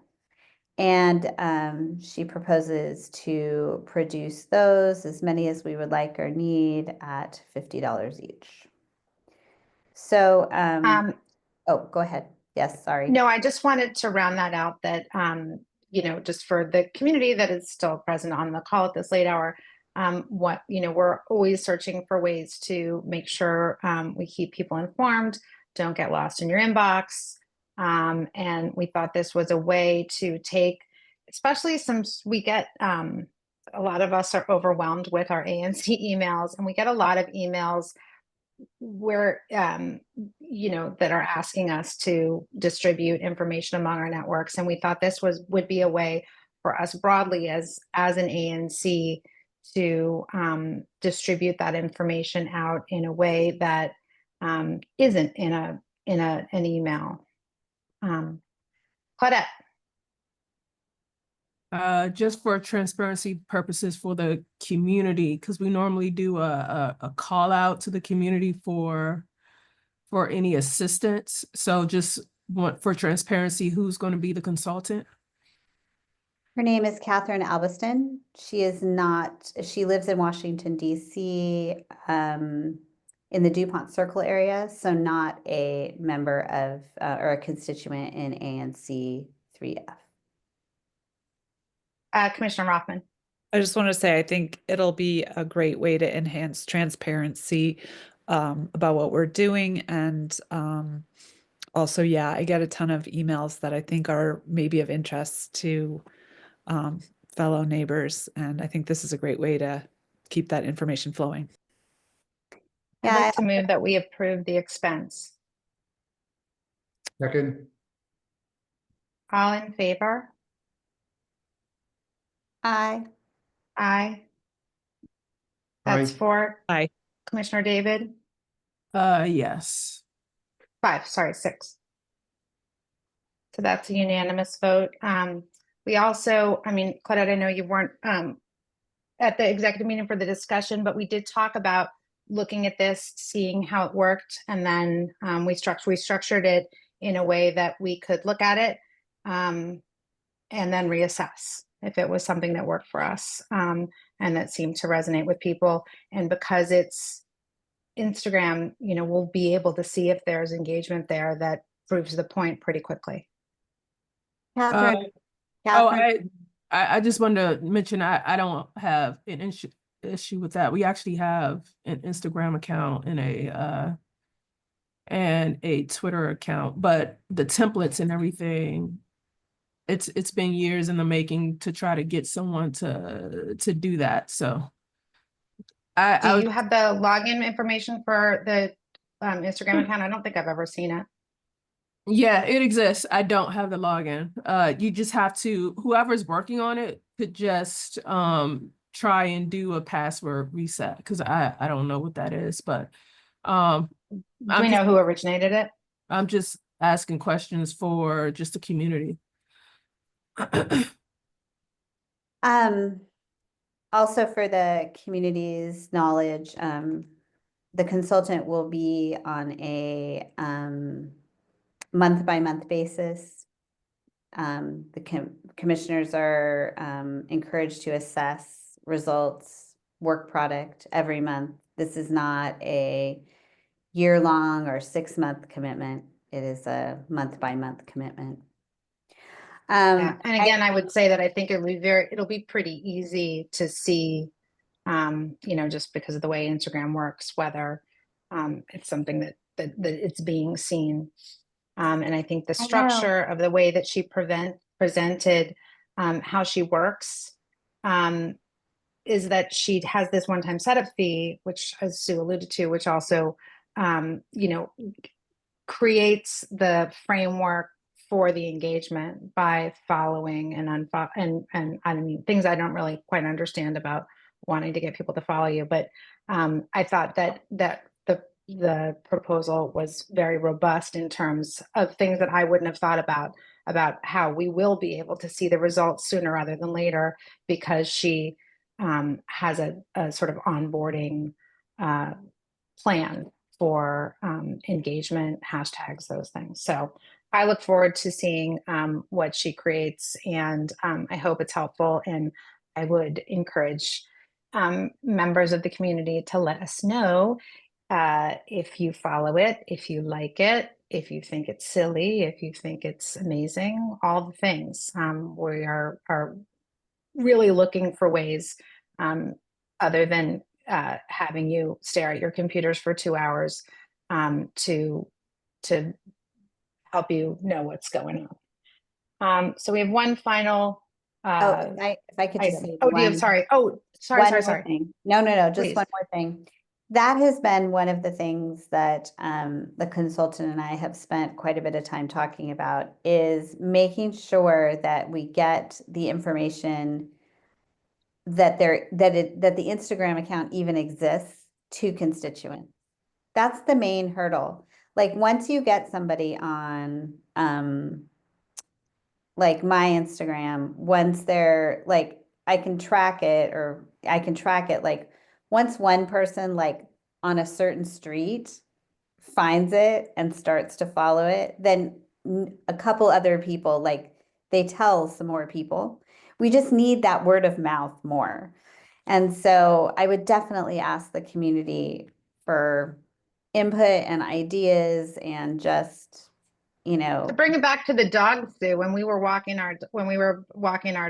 And she proposes to produce those, as many as we would like or need, at $50 each. So, oh, go ahead. Yes, sorry. No, I just wanted to round that out, that, you know, just for the community that is still present on the call at this late hour, we're always searching for ways to make sure we keep people informed, don't get lost in your inbox. And we thought this was a way to take, especially we get a lot of us are overwhelmed with our ANC emails, and we get a lot of emails where, that are asking us to distribute information among our networks. And we thought this would be a way for us broadly as an ANC to distribute that information out in a way that isn't in an email. Claudette. Just for transparency purposes for the community, because we normally do a call out to the community for any assistance. So just want for transparency, who's going to be the consultant? Her name is Catherine Albiston. She lives in Washington, D.C., in the DuPont Circle area, so not a member of or a constituent in ANC3F. Commissioner Rothman. I just want to say, I think it'll be a great way to enhance transparency about what we're doing. And also, yeah, I get a ton of emails that I think are maybe of interest to fellow neighbors. And I think this is a great way to keep that information flowing. I'd like to move that we approve the expense. Second. All in favor? Aye. Aye. That's Aye. 4. Aye. Commissioner David? Yes. 5, sorry, 6. So that's a unanimous vote. We also, Claudette, I know you weren't at the executive meeting for the discussion, but we did talk about looking at this, seeing how it worked, and then we structured it in a way that we could look at it and then reassess if it was something that worked for us and that seemed to resonate with people. And because it's Instagram, we'll be able to see if there's engagement there that proves the point pretty quickly. Catherine. I just wanted to mention I don't have an issue with that. We actually have an Instagram account and a Twitter account, but the templates and everything, it's been years in the making to try to get someone to do that. So do you have the login information for the Instagram account? I don't think I've ever seen it. Yeah, it exists. I don't have the login. You just have to, whoever's working on it could just try and do a password reset, because I don't know what that is, but do we know who originated it? I'm just asking questions for just the community. Also for the community's knowledge, the consultant will be on a month-by-month basis. The commissioners are encouraged to assess results, work product every month. This is not a year-long or 6-month commitment. It is a month-by-month commitment. Yeah. And again, I would say that I think it'll be pretty easy to see, just because of the way Instagram works, whether it's something that it's being seen. And I think the structure of the way that she presented how she works is that she has this one-time setup fee, which, as Sue alluded to, which also, creates the framework for the engagement by following and I mean, things I don't really quite understand about wanting to get people to follow you. But I thought that the proposal was very robust in terms of things that I wouldn't have thought about how we will be able to see the results sooner rather than later, because she has a sort of onboarding plan for engagement, hashtags, those things. So I look forward to seeing what she creates, and I hope it's helpful. And I would encourage members of the community to let us know if you follow it, if you like it, if you think it's silly, if you think it's amazing, all the things. We are really looking for ways other than having you stare at your computers for 2 hours to help you know what's going on. So we have one final If I could just item. say Oh, do you one. have, sorry. Oh, sorry, One sorry, more sorry. thing. No, just Please. one more thing. That has been one of the things that the consultant and I have spent quite a bit of time talking about, is making sure that we get the information that that the Instagram account even exists to constituents. That's the main hurdle. Like once you get somebody on like my Instagram, once they're like, I can track it, or I can track it like once one person like on a certain street finds it and starts to follow it, then a couple other people, like they tell some more people. We just need that word of mouth more. And so I would definitely ask the community for input and ideas, and just, To bring it back to the dogs, Sue, when we were walking our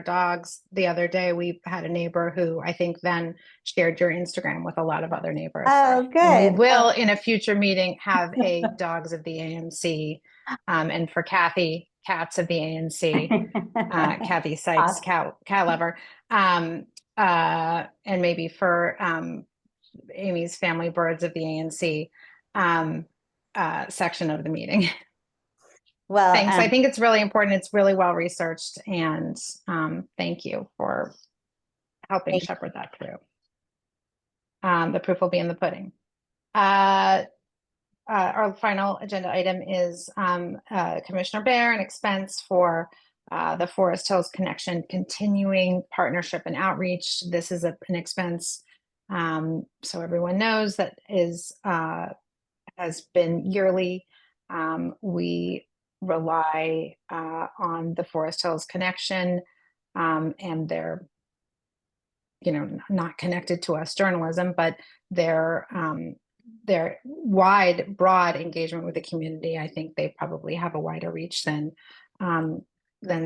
dogs the other day, we had a neighbor who I think then shared your Instagram with a lot of other neighbors. Oh, good. And we will in a future meeting have a dogs of the ANC, and for Kathy, cats of the ANC, Kathy Sykes, cat lover, and maybe for Amy's family, birds of the ANC section of the meeting. Well, thanks. I think it's really important. It's really well researched, and thank you for helping shepherd that through. The proof will be in the pudding. Our final agenda item is Commissioner Bear, an expense for the Forest Hills Connection continuing partnership and outreach. This is an expense, so everyone knows, that is has been yearly. We rely on the Forest Hills Connection, and they're, not connected to us journalism, but their broad engagement with the community. I think they probably have a wider reach than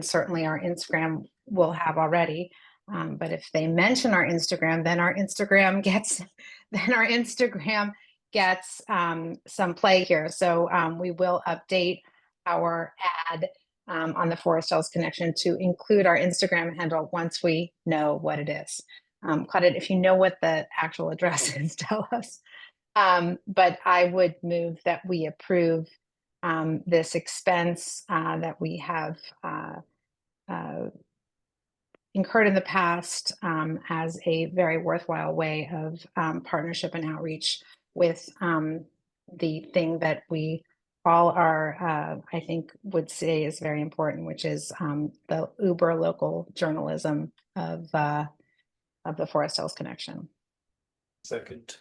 certainly our Instagram will have already. But if they mention our Instagram, then our Instagram gets some play here. So we will update our ad on the Forest Hills Connection to include our Instagram handle once we know what it is. Claudette, if you know what the actual address is, tell us. But I would move that we approve this expense that we have incurred in the past as a very worthwhile way of partnership and outreach with the thing that we all are, I think, would say is very important, which is the uber local journalism of the Forest Hills Connection. Second.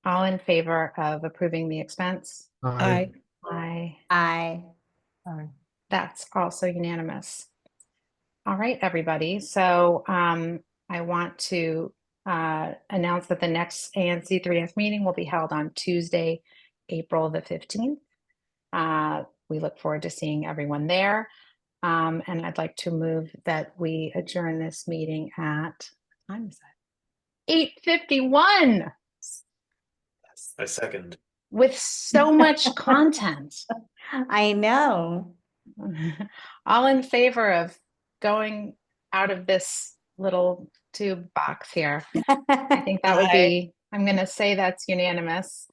All in favor of approving the expense? Aye. Aye. Aye. That's also unanimous. All right, everybody. So I want to announce that the next ANC3F meeting will be held on Tuesday, April the 15th. We look forward to seeing everyone there. And I'd like to move that we adjourn this meeting at, what time is that? 8:51. I second. With so much content. I know. All in favor of going out of this little tube box here? I think that would be, I'm going to say that's unanimous.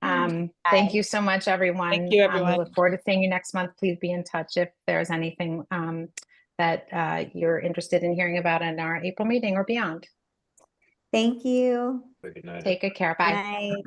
Thank you so much, everyone. Thank you, everyone. We look forward to seeing you next month. Please be in touch if there's anything that you're interested in hearing about in our April meeting or beyond. Thank you. Good night. Take good care. Bye. Bye.